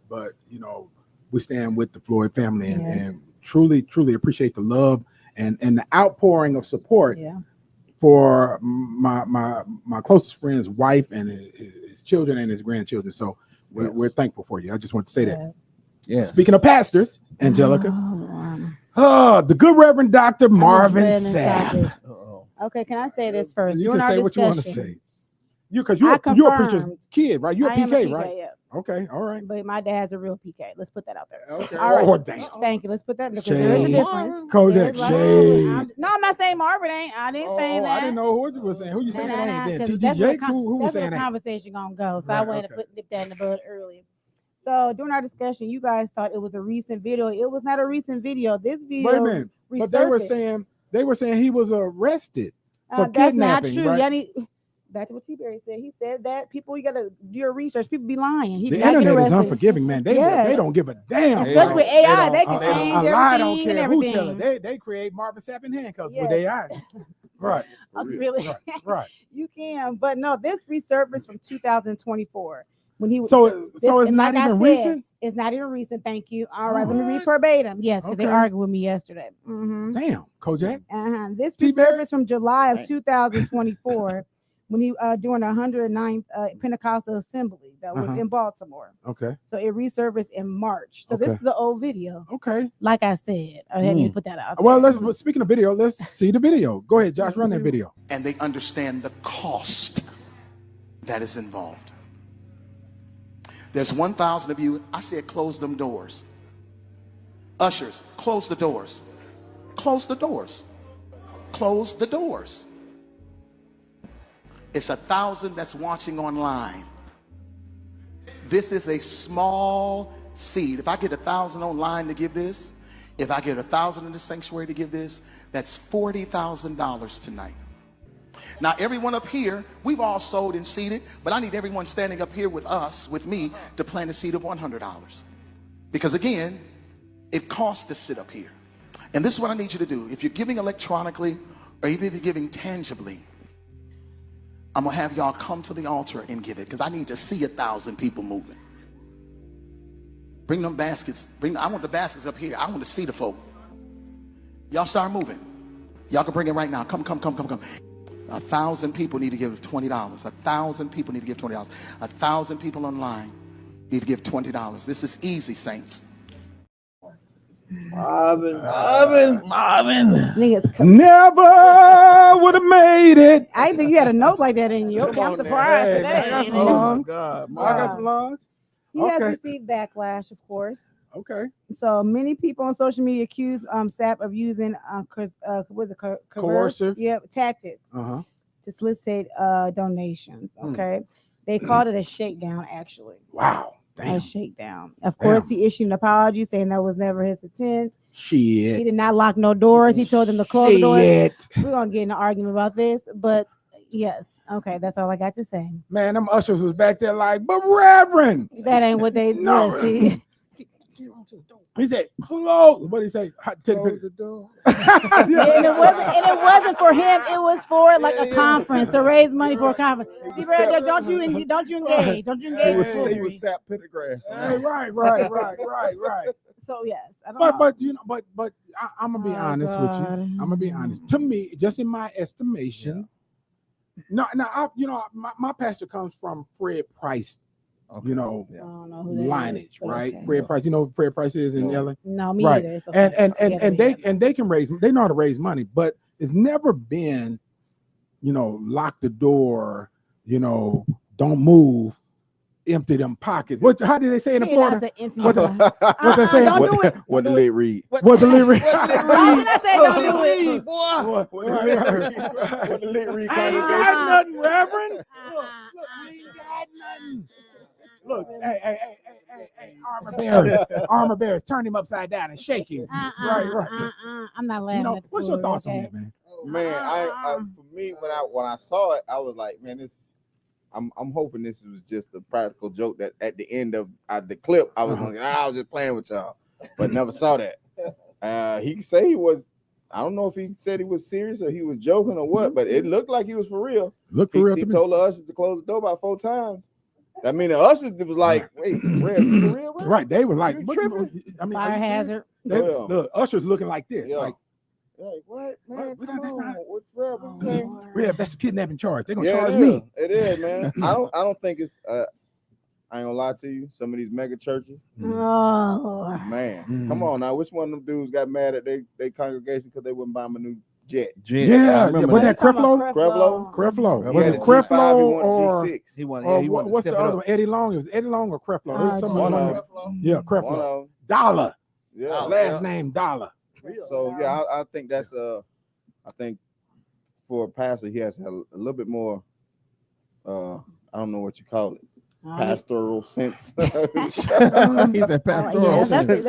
you know, we stand with the Floyd family and truly appreciate the love and the outpouring of support for my closest friend's wife and his children and his grandchildren. So we're thankful for you. I just want to say that. Yeah. Speaking of pastors, Angelica, the good Reverend Dr. Marvin Sapp. Okay, can I say this first? You can say what you want to say. Because you're a preacher's kid, right? You're a PK, right? Yeah. Okay, all right. But my dad's a real PK. Let's put that out there. Okay. All right. Oh, damn. Thank you. Let's put that because there is a difference. Kodak shade. No, I'm not saying Marvin ain't. I didn't say that. I didn't know who you were saying. Who you saying that ain't? Then TG Jakes? Who was saying that? That's where the conversation gonna go. So I wanted to nip that in the bud earlier. So during our discussion, you guys thought it was a recent video. It was not a recent video. This video. Wait a minute. But they were saying he was arrested for that's kidnapping. Not true. Right? Back to what T-Berry said. He said that people, you gotta do your research. People be lying. The internet is unforgiving, man. They don't give a damn. Especially with AI, they can change everything don't care and everything. Who tell it. They create Marvin Sapp in handcuffs with AI. Right. Really? Right. You can, but no. This resurfaced from 2024 when he was. So it's not even recent. It's not even recent. Thank you. All right, let me read verbatim. Yes, because they argued with me yesterday. Damn, Kojak. This resurfaced from July of 2024. When he during the 109th Pentecostal Assembly that was in Baltimore. Okay. So it resurfaced in March. So this is an old video. Okay. Like I said, I had to put that out. Well, speaking of video, let's see the video. Go ahead, Josh, run that video. And they understand the cost that is involved. There's 1,000 of you. I said, close them doors. Ushers, close the doors. Close the doors. Close the doors. It's 1,000 that's watching online. This is a small seed. If I get 1,000 online to give this, if I get 1,000 in the sanctuary to give this, that's $40,000 tonight. Now, everyone up here, we've all sold and seeded, but I need everyone standing up here with us, with me, to plant a seed of $100. Because again, it costs to sit up here. And this is what I need you to do. If you're giving electronically, or even if you're giving tangibly, I'm gonna have y'all come to the altar and give it because I need to see 1,000 people moving. Bring them baskets. I want the baskets up here. I want to see the folk. Y'all start moving. Y'all can bring it right now. Come. 1,000 people need to give $20. 1,000 people need to give $20. 1,000 people online need to give $20. This is easy, saints. Marvin. Never would have made it. I didn't think you had a note like that in you. Okay, I'm surprised today. I got some lungs. I got some lungs. He has received backlash, of course. Okay. So many people on social media accuse Sapp of using coercive tactics to solicit donations. Okay, they called it a shakedown. Actually, wow, damn. A shakedown. Of course, he issued an apology saying that was never his intent. Shit. He did not lock no doors. He told them to close the doors. We're gonna get in an argument about this, but yes, okay, that's all I got to say. Man, them ushers was back there like, but Reverend, that ain't what they no. see. He said, "Close." What did he say? Close the door. And it wasn't for him. It was for like a conference to raise money for a conference. Don't you engage? Don't you engage? He was sap Pendergrass. Right. So yes, I don't know. But you know, but I'm gonna be honest with you. I'm gonna be honest. To me, just in my estimation, my pastor comes from Fred Price. Okay. You know, lineage, right? Okay. Fred Price, you know who Fred Price is in LA? No, me right. either. Okay. And they can raise, they know how to raise money, but it's never been, lock the door, don't move, empty them pockets. How did they say it in Florida? What they say? Don't do it. What the lid read? What the lid read? Why did I say don't do it? What the lid read? I ain't got nothing, Reverend. Look, I ain't got nothing. Look, hey, armor bearers, turn him upside down and shake him. Right. I'm not laughing. What's your thoughts on that, man? Man, I for me when I saw it, I was like, man, I'm hoping this was just a practical joke that at the end of the clip, I was going, I was just playing with y'all, but never saw that. He say he was. I don't know if he said he was serious or he was joking or what, but it looked like he was for real. He told the ushers to close the door about 4 times. I mean, the ushers was like, "Wait, Red, you for real?" Bro? Right? They were like, Fire hazard. The ushers looking like this, like what, man? What, Come that's on. not, What's Red? What you saying? Red, that's a kidnapping charge. They're gonna charge me. It is, man. I don't think it's. I ain't gonna lie to you. Some of these mega churches, man, come on now. Which one of them dudes got mad at they congregation because they wouldn't buy him a new jet? Yeah. Was that Creflo? Creflo. Was it Creflo or G6? He wanted what's the other one? Eddie Long? It was Eddie Long or Creflo? Creflo. Dollar. Yeah. Last name Dollar. So yeah, I think that's I think for a pastor he has to have a little bit more. I don't know what you call it. Pastoral sense. He's a pastoral sense.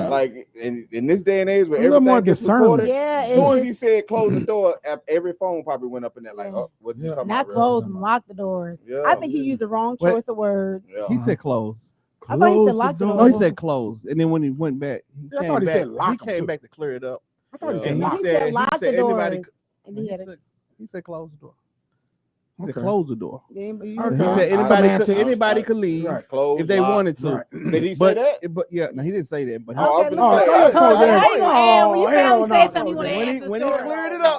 Like in this day and age where a little more everything gets discerning. recorded, as soon as he said close the door, every phone probably went up in there like, oh, what you talking not about? close them, lock the doors. Yeah. I think he used the wrong choice of words. Yeah. He said close. I thought he said lock the door. No, he said close. And then when he went back, he came back to clear it up. I thought he said And lock. He said lock the doors. He said close the door. He said close the door. He said anybody could leave if they wanted to. Right. Did he say that? But yeah, no, he didn't say that. But when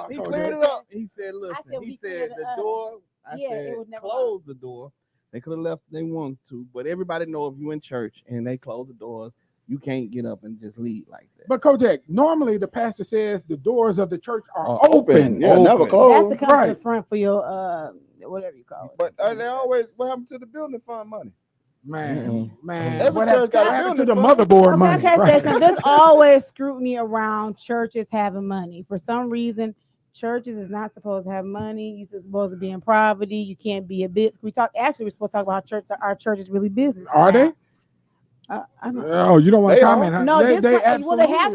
he cleared it up, he said, "Listen," he said, "the door." I said, "Close the door." They could have left if they wanted to, but everybody know if you in church and they close the doors, you can't get up and just leave like that. But Kojak, normally the pastor says the doors of the church are open. Yeah, never closed. That's to come to the front for your whatever you call it. But they always what happened to the building fund money? Man. Every church got happened to the motherboard money. Right. So there's always scrutiny around churches having money. For some reason, churches is not supposed to have money. You're supposed to be in poverty. You can't be a bit. We're supposed to talk about our church is really business. Are they? You don't want to comment? Huh? No, they have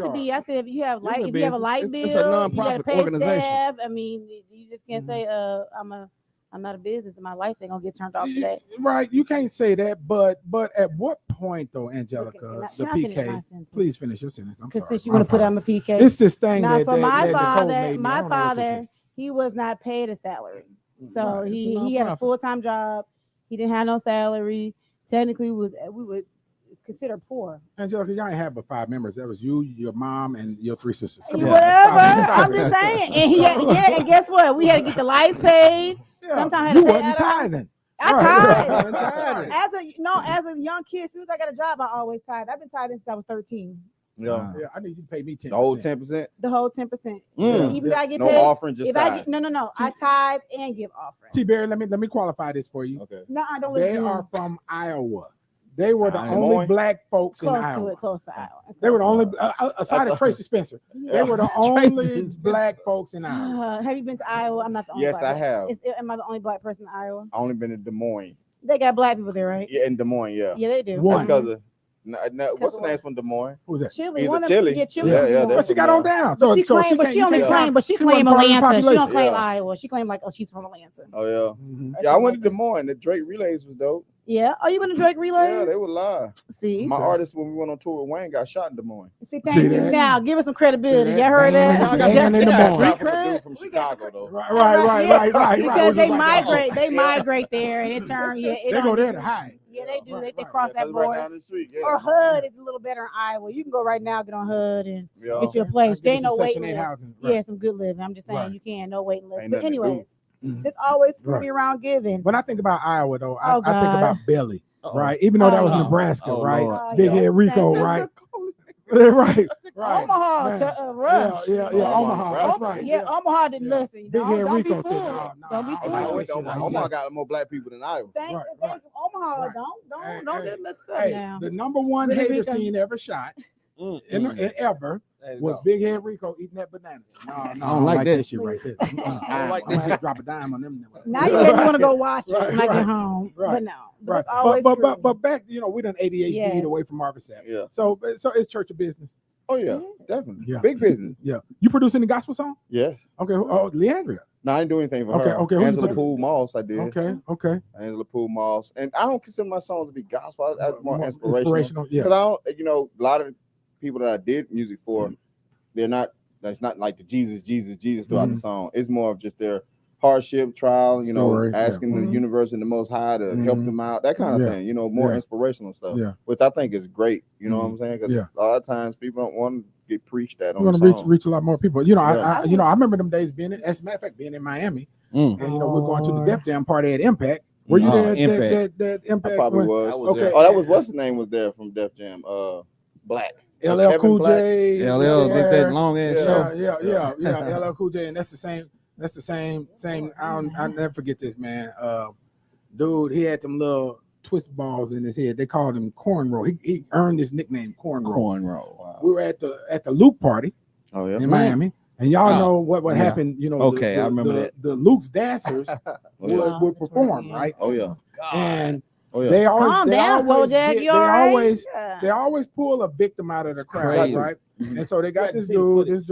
to are. be. I said if you have a light bill, you got to pay staff. I mean, you just can't say I'm not a business and my lights ain't gonna get turned off today. Right, you can't say that, but at what point though, Angelica, the PK? Please finish your sentence. I'm sorry. Since you want to put on the PK, it's this thing now that for my Nicole father, he was not paid a salary, so he had a full-time job. He didn't have no salary. Technically, we would consider poor. Angelica, y'all ain't have but 5 members. That was you, your mom, and your 3 sisters. Whatever. I'm just saying. And and guess what? We had to get the lights paid. Yeah. Sometimes you wasn't tithing. I tithe. As a young kid, as soon as I got a job, I always tithe. I've been tithing since I was 13. Yeah, I need you to pay me 10%. The whole 10%. The whole 10%. Even if I get no paid, offering, just tithe. No. I tithe and give offering. T. Barry, let me qualify this for you. Okay. No, I don't listen. They are from Iowa. They were the only black folks in Iowa. Close to Iowa. They were the only, aside of Tracy Spencer, they were the only black folks in Iowa. Have you been to Iowa? I'm not the only. Yes, I have. Am I the only black person in Iowa? I only been in Des Moines. They got black people there, right? Yeah, in Des Moines, yeah. Yeah, they do. That's because of. What's the name from Des Moines? Who's that? Chili. Chili. Yeah, Chili. Yeah, but she got on down. But she claimed Atlanta. She don't claim Iowa. She claimed like, oh, she's from Atlanta. Oh yeah. Yeah, I went to Des Moines. The Drake Relays was dope. Yeah. Oh, you went to Drake Relays? Yeah, they were live. See, my artist when we went on tour with Wayne got shot in Des Moines. See, thank you. Now give us some credibility. Y'all heard that? Shot from Chicago though. Right. Because they migrate there, and it turn. Yeah, they go there to hide. Yeah, they do. They cross that border. Right down the street, yeah. Or HUD is a little better in Iowa. You can go right now, get on HUD, and get you a place. There ain't no waiting list. Yeah, some good living. I'm just saying you can no waiting list. But anyway, there's always scrutiny around giving. When I think about Iowa, though, I think about Belly, right? Even though that was Nebraska, right? Big Head Rico, right? Right. Omaha, yeah, Omaha. That's right. Yeah, Omaha didn't listen. Big Head Rico said, "Don't be fooled." Omaha got more black people than Iowa. Thank you, Omaha. Don't get mixed up now. The number one hater scene ever shot ever was Big Head Rico eating that banana. No, I don't like that shit right there. I don't like that shit. Drop a dime on them. Now you want to go watch it when I get home. But no. Right. But back, we done ADHD away from Marvin Sapp. Yeah. So it's church of business. Oh yeah, definitely. Yeah. Big business. Yeah. You producing the gospel song? Yes. Okay. Oh, Leandria. No, I didn't do anything for her. Okay. Angela Poole Moss, I did. Okay. Angela Poole Moss, and I don't consider my songs to be gospel. That's more inspirational. Yeah. Because a lot of people that I did music for, they're not. That's not like the Jesus throughout the song. It's more of just their hardship, trial, asking the universe and the Most High to help them out, that kind of thing, more inspirational stuff, which I think is great, you know what I'm saying? Because a lot of times people don't want to get preached at on the song. Reach a lot more people. I remember them days as a matter of fact, being in Miami, and we're going to the Def Jam party at Impact. Were you there? That Impact? I probably was. Okay. Oh, that was what's his name was there from Def Jam? Black. LL Cool J. LL did that long ass show. Yeah. LL Cool J, and that's the same. I'll never forget this, man. Dude, he had them little twist balls in his head. They called him Cornrow. He earned his nickname Cornrow. Wow. We were at the Luke party in Miami, and y'all know what happened. I remember that. The Luke's dancers would perform, right? Oh yeah. And they always pull a victim out of the crowd, right? And so they got this dude. He's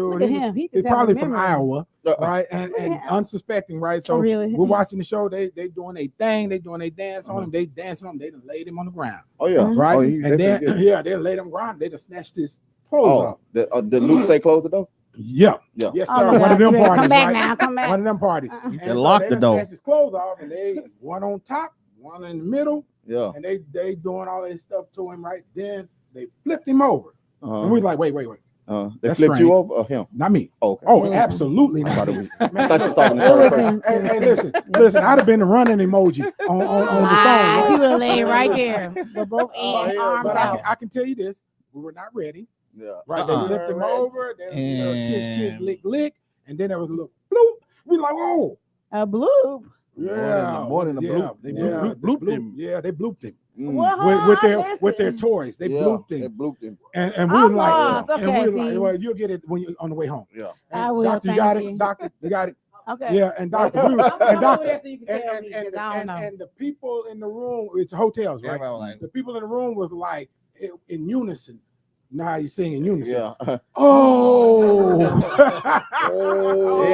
probably from Iowa, right? And unsuspecting, right? So we're watching the show. They doing a thing. They doing a dance on him. They dancing on him. They done laid him on the ground. Oh yeah, right. And then they laid him ground. They just snatched his clothes off. Did Luke say close the door? Yeah. Yes, sir. One of them parties. Come back now. Come back. One of them parties. They locked the door. Snatched his clothes off, and they one on top, one in the middle. Yeah. And they doing all that stuff to him, right? Then they flipped him over. And we was like, wait. They flipped you over or him? Not me. Okay. Oh, absolutely not. I thought you was talking to third person. Hey, listen. I'd have been the running emoji on the phone. He would have laid right there with both arms out. I can tell you this: we were not ready. Yeah. Right. They flipped him over. Then kiss, lick, and then there was a little bloop. We like, oh, a bloop. Yeah, more than a bloop. They blooped him. Yeah, they blooped him. With their toys. They blooped him. They blooped him. And we were like, well, you'll get it when you on the way home. Yeah. I will. Doctor, you got it. Doctor, you got it. Okay. Yeah, and Doctor, and the people in the room, it's hotels, right? The people in the room was like in unison. You know how you sing in unison? Yeah. Oh.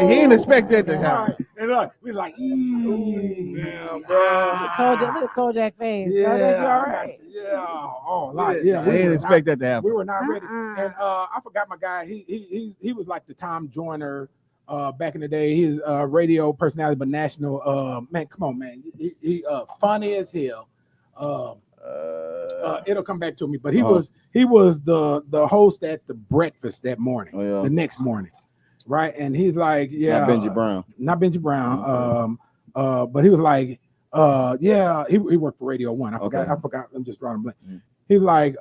He didn't expect that to happen. And we like, damn, bro. Look at Kojak face. Yeah. All right. Yeah. Oh, like, yeah. They didn't expect that to happen. We were not ready. And I forgot my guy. He was like the Tom Joyner back in the day. He's a radio personality, but national. Man, come on, man. He funny as hell. It'll come back to me, but he was the host at the breakfast that morning, the next morning, right? And he's like, not Benji Brown, but he was like, he worked for Radio 1. I forgot. I'm just drawing a blank. He's like,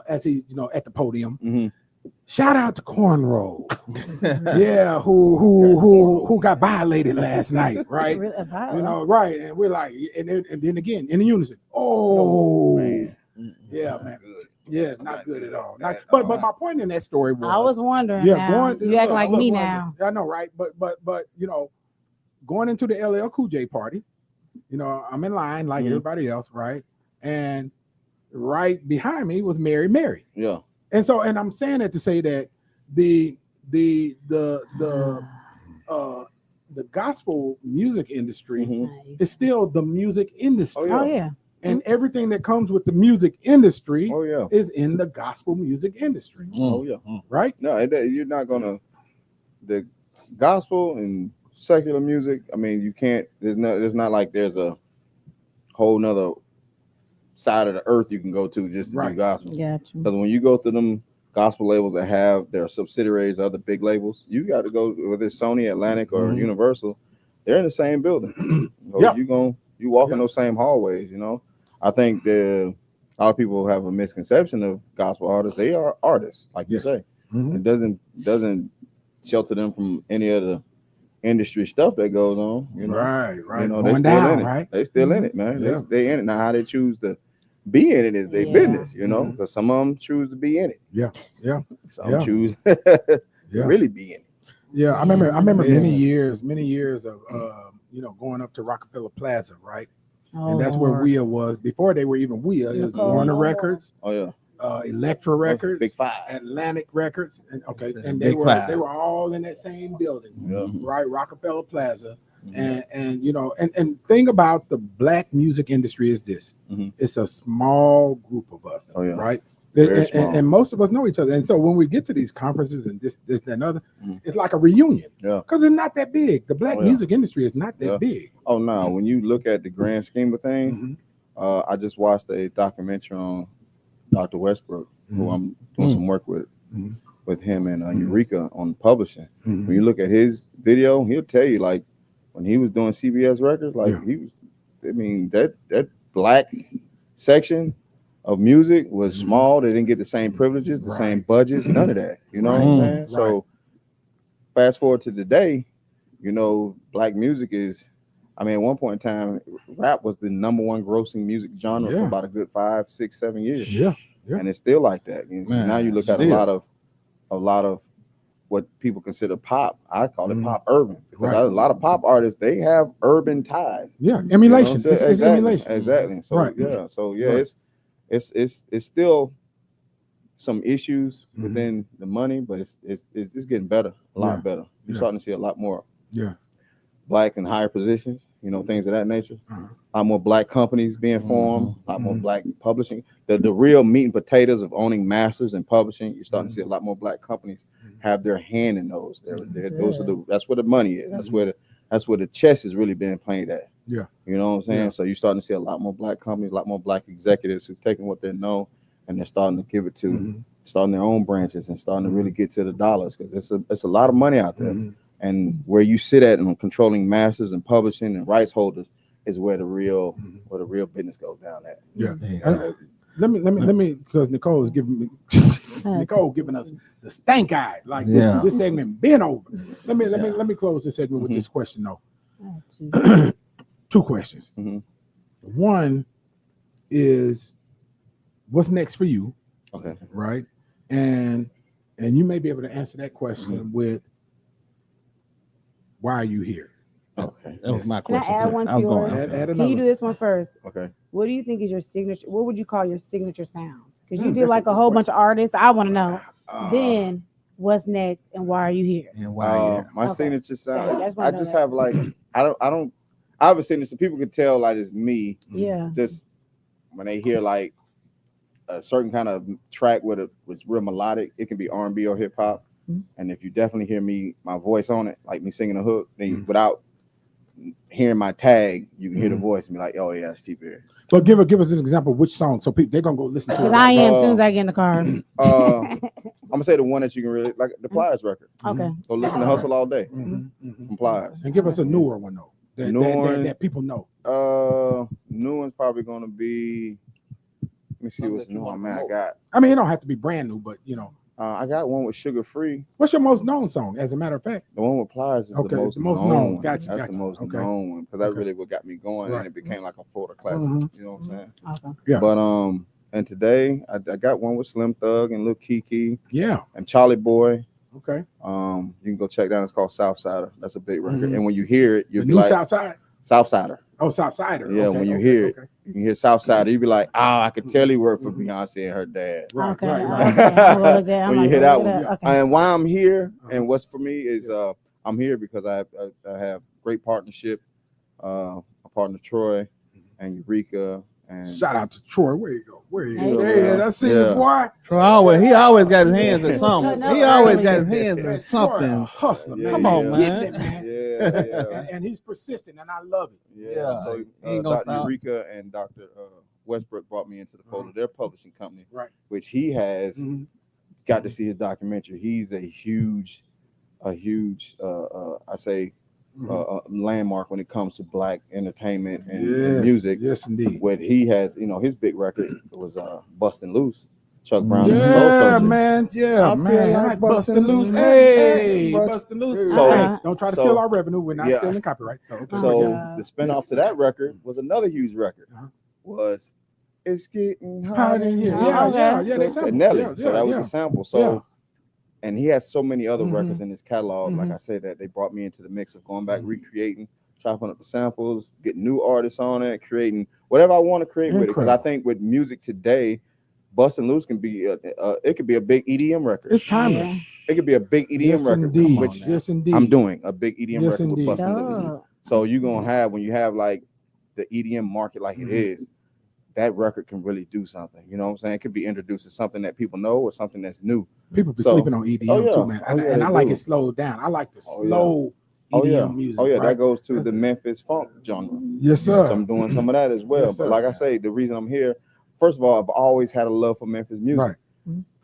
as he, at the podium, Shout out to Cornrow. Yeah, who got violated last night, right? You know, right? And we're like, and then again in unison. Oh, man. Yeah, man. Yeah, not good at all. But my point in that story was, I was wondering. Yeah, now. You act like me now. I know, right? But you know, going into the LL Cool J party, you know, I'm in line like everybody else, right? And right behind me was Mary. Yeah. And I'm saying that to say that the gospel music industry is still the music industry. Oh yeah. And everything that comes with the music industry is in the gospel music industry. Oh yeah. Right? No, you're not gonna the gospel and secular music. I mean, you can't. There's not like there's a whole nother side of the earth you can go to just to do gospel. Gotcha. Because when you go through them gospel labels that have their subsidiaries, other big labels, you got to go, whether it's Sony, Atlantic, or Universal. They're in the same building. You walk in those same hallways. You know, I think a lot of people have a misconception of gospel artists. They are artists, like you say. It doesn't shelter them from any of the industry stuff that goes on. You know, right. You know, they still in it. Right? They still in it, man. They in it now. How they choose to be in it is their business, you know, because some of them choose to be in it. Some choose to really be in it. I remember many years of you know, going up to Rockefeller Plaza, right? And that's where WIA was before they were even WIA. It was Warner Records. Elektra Records, Big Five, Atlantic Records, and they were all in that same building, right? Rockefeller Plaza. And you know, and thing about the black music industry is this: it's a small group of us, right? And most of us know each other. And so when we get to these conferences and this, that, and other, it's like a reunion, because it's not that big. The black music industry is not that big. Oh no! When you look at the grand scheme of things, I just watched a documentary on Dr. Westbrook, who I'm doing some work with him and Eureka on publishing. When you look at his video, he'll tell you, like, when he was doing CBS Records, like he was, I mean, that black section of music was small. They didn't get the same privileges, the same budgets, none of that. You know what I'm saying? So fast forward to today, you know, black music is, I mean, at one point in time, rap was the #1 grossing music genre for about a good 5, 6, 7 years. And it's still like that. Now you look at a lot of what people consider pop. I call it pop urban, because a lot of pop artists, they have urban ties. Emulation. You know, it's emulation. Exactly. So it's still some issues within the money, but it's getting better, a lot better. You're starting to see a lot more black in higher positions, you know, things of that nature. A lot more black companies being formed, a lot more black publishing. The real meat and potatoes of owning masters and publishing, you're starting to see a lot more black companies have their hand in those. That's where the money is. That's where the chess is really being played at. You know what I'm saying? So you're starting to see a lot more black companies, a lot more black executives who've taken what they know and they're starting to give it to starting their own branches and starting to really get to the dollars, because it's a lot of money out there. And where you sit at and controlling masters and publishing and rights holders is where the real business goes down at. Let me, because Nicole is giving me giving us the stank eye, like this segment been over. Let me close this segment with this question though. 2 questions. One is, what's next for you? Okay. Right. And you may be able to answer that question with, why are you here? Okay, that was my question. Can I add one to yours? Can you do this one first? Okay. What do you think is your signature? What would you call your signature sound? Because you did like a whole bunch of artists. I want to know. Then what's next, and why are you here? And why? My signature sound. I just have like I have a signature. People can tell like it's me. Just when they hear like a certain kind of track with it was real melodic, it can be R&B or hip hop. And if you definitely hear my voice on it, like me singing a hook, then without hearing my tag, you can hear the voice and be like, "Oh yeah, it's T-Bear." But give us an example of which song, so people they're gonna go listen to it. Because I am as soon as I get in the car. I'm gonna say the one that you can really like, the Pliers record. Okay. Go listen to Hustle All Day from Pliers. And give us a newer one though. That people know. New one's probably gonna be. Let me see what's new one, man. I got. I mean, it don't have to be brand new, but you know. I got one with Sugar Free. What's your most known song? As a matter of fact, the one with Pliers is the most known one. Gotcha. That's the most known one because that really what got me going, and it became like a Florida classic. You know what I'm saying? Okay. Yeah. But and today I got one with Slim Thug and Lil Kiki. Yeah. And Charlie Boy. Okay. You can go check down. It's called Southsider. That's a big record. And when you hear it, you'll be new like Southsider. Oh, Southsider. Yeah. When you hear it, you can hear Southsider. You be like, I could tell he worked for Beyonce and her dad. Right. When you hear that one. And why I'm here and what's for me is I'm here because I have great partnership. A partner Troy and Eureka. And shout out to Troy. Where you go? Hey, that's it, boy. Troy he always got his hands in something. He always got his hands in something. Hustler, man. Come on, man. Yeah. And he's persistent, and I love it. Yeah. So Dr. Eureka and Dr. Westbrook brought me into the fold of their publishing company, right? Which he has got to see his documentary. He's a huge, I say. Landmark when it comes to black entertainment and music. Yes, indeed. What he has, his big record was Bustin' Loose. Chuck Brown. Yeah, man. Yeah, man. Like Bustin' Loose. Hey, Bustin' Loose. So don't try to steal our revenue. We're not stealing copyright. So the spinoff to that record was another huge record. Was It's Getting Hot in Here. Yeah. They sampled Nelly. So that was the sample. So. And he has so many other records in his catalog. Like I said, that they brought me into the mix of going back, recreating, chopping up the samples, getting new artists on it, creating whatever I want to create with it. Because I think with music today, Bustin' Loose can be it could be a big EDM record. It's timeless. It could be a big EDM record. Indeed. Which indeed. I'm doing a big EDM record with Bustin' Loose. So you're gonna have when you have like the EDM market like it is. That record can really do something. You know what I'm saying? It could be introduced as something that people know or something that's new. People be sleeping on EDM too, man. And I like it slowed down. I like the slow EDM music. Oh, yeah. That goes to the Memphis funk genre. Yes, sir. So I'm doing some of that as well. But like I say, the reason I'm here, first of all, I've always had a love for Memphis music. Right.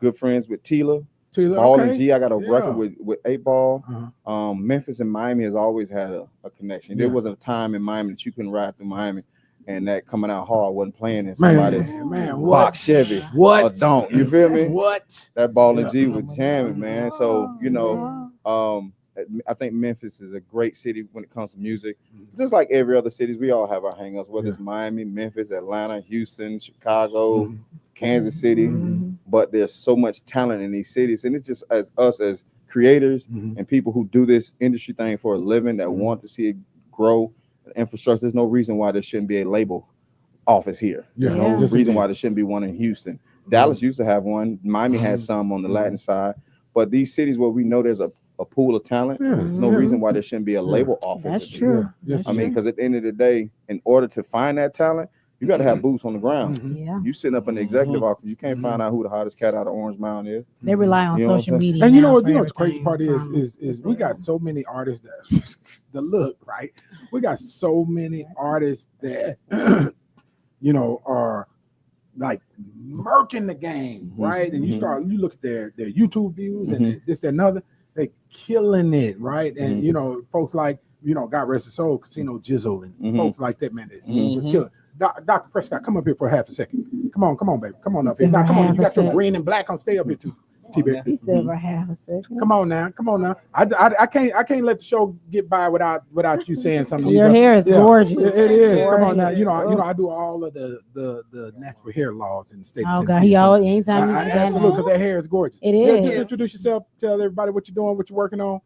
Good friends with Tila. Ball and G. I got a record with 8 Ball. Memphis and Miami has always had a connection. There wasn't a time in Miami that you couldn't ride through Miami. And that coming out hard wasn't playing in somebody's box Chevy. What? Or don't. You feel me? What? That Ball and G was jamming, man. So, I think Memphis is a great city when it comes to music. Just like every other cities, we all have our hang-ups, whether it's Miami, Memphis, Atlanta, Houston, Chicago, Kansas City. But there's so much talent in these cities. And it's just as us as creators and people who do this industry thing for a living that want to see it grow. Infrastructure. There's no reason why there shouldn't be a label office here. There's no reason why there shouldn't be one in Houston. Dallas used to have one. Miami has some on the Latin side. But these cities where we know there's a pool of talent, there's no reason why there shouldn't be a label office. That's true. I mean, because at the end of the day, in order to find that talent, you got to have boots on the ground. You sitting up in the executive office, you can't find out who the hottest cat out of Orange Mound is. They rely on social media. And you know what the crazy part is we got so many artists that the look, right? We got so many artists that are like murking the game, right? And you look at their YouTube views and this, that, and other, they killing it, right? And folks like, God rest his soul, Casino Jizzle and folks like that, man, they just killing. Dr. Prescott, come up here for half a second. Come on, baby. Come on up here. Now, come on. You got your green and black on. Stay up here too. He said for half a second. Come on now. I can't let the show get by without you saying something. Your hair is gorgeous. It is. Come on now. I do all of the natural hair laws in the state. Oh God, he always anytime you absolutely, because that hair is gorgeous. It is. Just introduce yourself. Tell everybody what you're doing, what you're working on.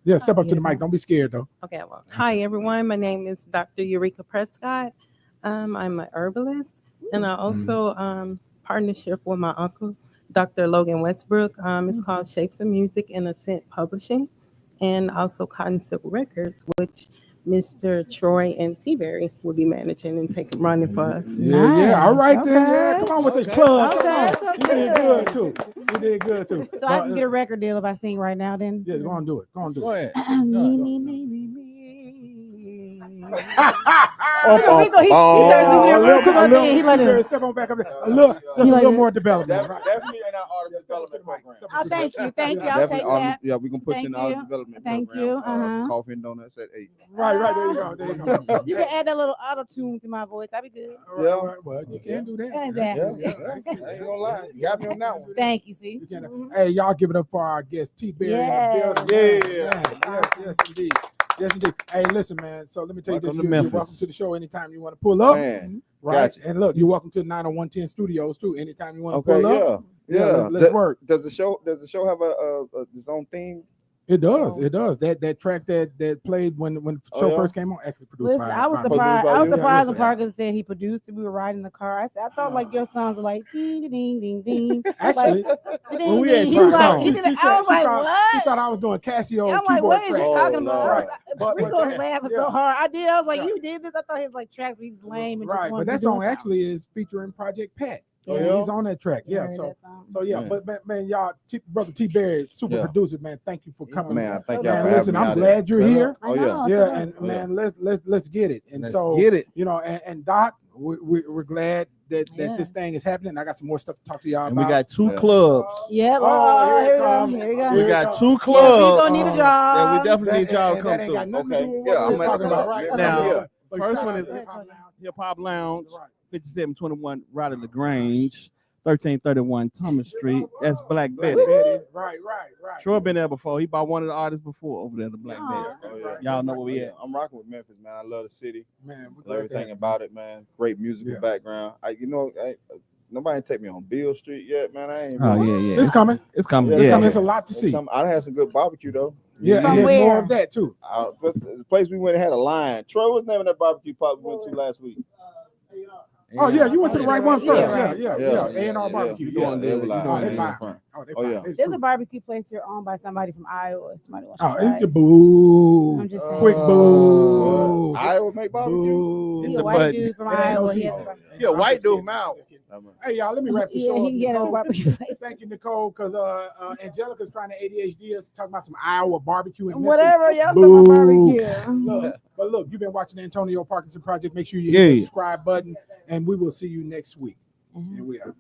Yeah, step up to the mic. Don't be scared though. Okay, well, hi everyone. My name is Dr. Eureka Prescott. I'm an herbalist, and I also partnership with my uncle, Dr. Logan Westbrook. It's called Shakes of Music and Ascent Publishing, and also Cotton Silk Records, which Mr. Troy and T-Berry will be managing and running for us. Yeah. All right then. Yeah, come on with this plug. Come on. You did good too. So I can get a record deal if I sing right now then? Yeah, go on do it. Me. Rico, he started zooming in real quick on the end. He let it. Step on back up there. Look, just a little more development. Right? Definitely in our artist development program. Oh, thank you. I'll Definitely take that. yeah, we can put you in Thank our you. development Thank program. you. Coffee and donuts at 8. Right. There you go. There you go. You can add that little auto tune to my voice. I'll be good. Right. Well, you can do that. Exactly. I ain't gonna lie. You got me on that one. Thank you. See. Hey, y'all give it up for our guest T Berry in the building. Yes, indeed. Yes, indeed. Hey, listen, man. So let me tell you this. You're welcome to the show anytime you want to pull up. Man, right. Gotcha. And look, you're welcome to 90110 Studios too. Anytime you want to pull up. Yeah. Let's work. Does the show have its own theme? It does. That track that played when the show first came on actually produced. Listen, I was surprised when Parkinson said he produced it. We were riding in the car. I thought like your songs were like ding ding ding ding. Actually, when we had two songs, I was like, what? She thought I was doing Casio. I'm like, what is you talking about? But Rico was laughing so hard. I was like, you did this? I thought his like tracks were just lame. Right, but that song actually is featuring Project Pat. He's on that track. Yeah, so yeah, but man, y'all, brother T Berry, super producer, man. Thank you for coming. Man, thank y'all. Listen, I'm glad you're here. Yeah, and man, let's get it. And so get it. You know, and Doc, we're glad that this thing is happening. I got some more stuff to talk to y'all about. We got 2 clubs. Yeah. Here we go. We got 2 clubs. We gonna need a job. Yeah, we definitely need y'all to come through. Okay. Yeah, I'm talking about right now. First one is Hip Hop Lounge, 5721 Ryder LaGrange, 1331 Thomas Street. That's Black Betty. Right. Troy been there before. He bought one of the artists before over there, the Black Betty. Y'all know where we at. I'm rocking with Memphis, man. I love the city. Man, love everything about it, man. Great musical background. Nobody take me on Beale Street yet, man. I ain't. It's coming. It's coming. It's a lot to see. I had some good barbecue though. Yeah, and there's more of that too. But the place we went had a line. Troy, what's the name of that barbecue spot we went to last week? Oh yeah, you went to the right one first. Yeah. A&R Barbecue. There's a barbecue place here owned by somebody from Iowa. Somebody wants to try. Boo! I'm just saying. Quick boo! Iowa make barbecue. He's a white dude from Iowa. Yeah, white dude from Iowa. Hey y'all, let me wrap this show up. He had a barbecue place. Thank you, Nicole, because Angelica's trying to ADHD us, talking about some Iowa barbecue and whatever. Y'all some barbecue. Look, you've been watching the Antonio Parkinson Project. Make sure you hit the subscribe button, and we will see you next week. And we are.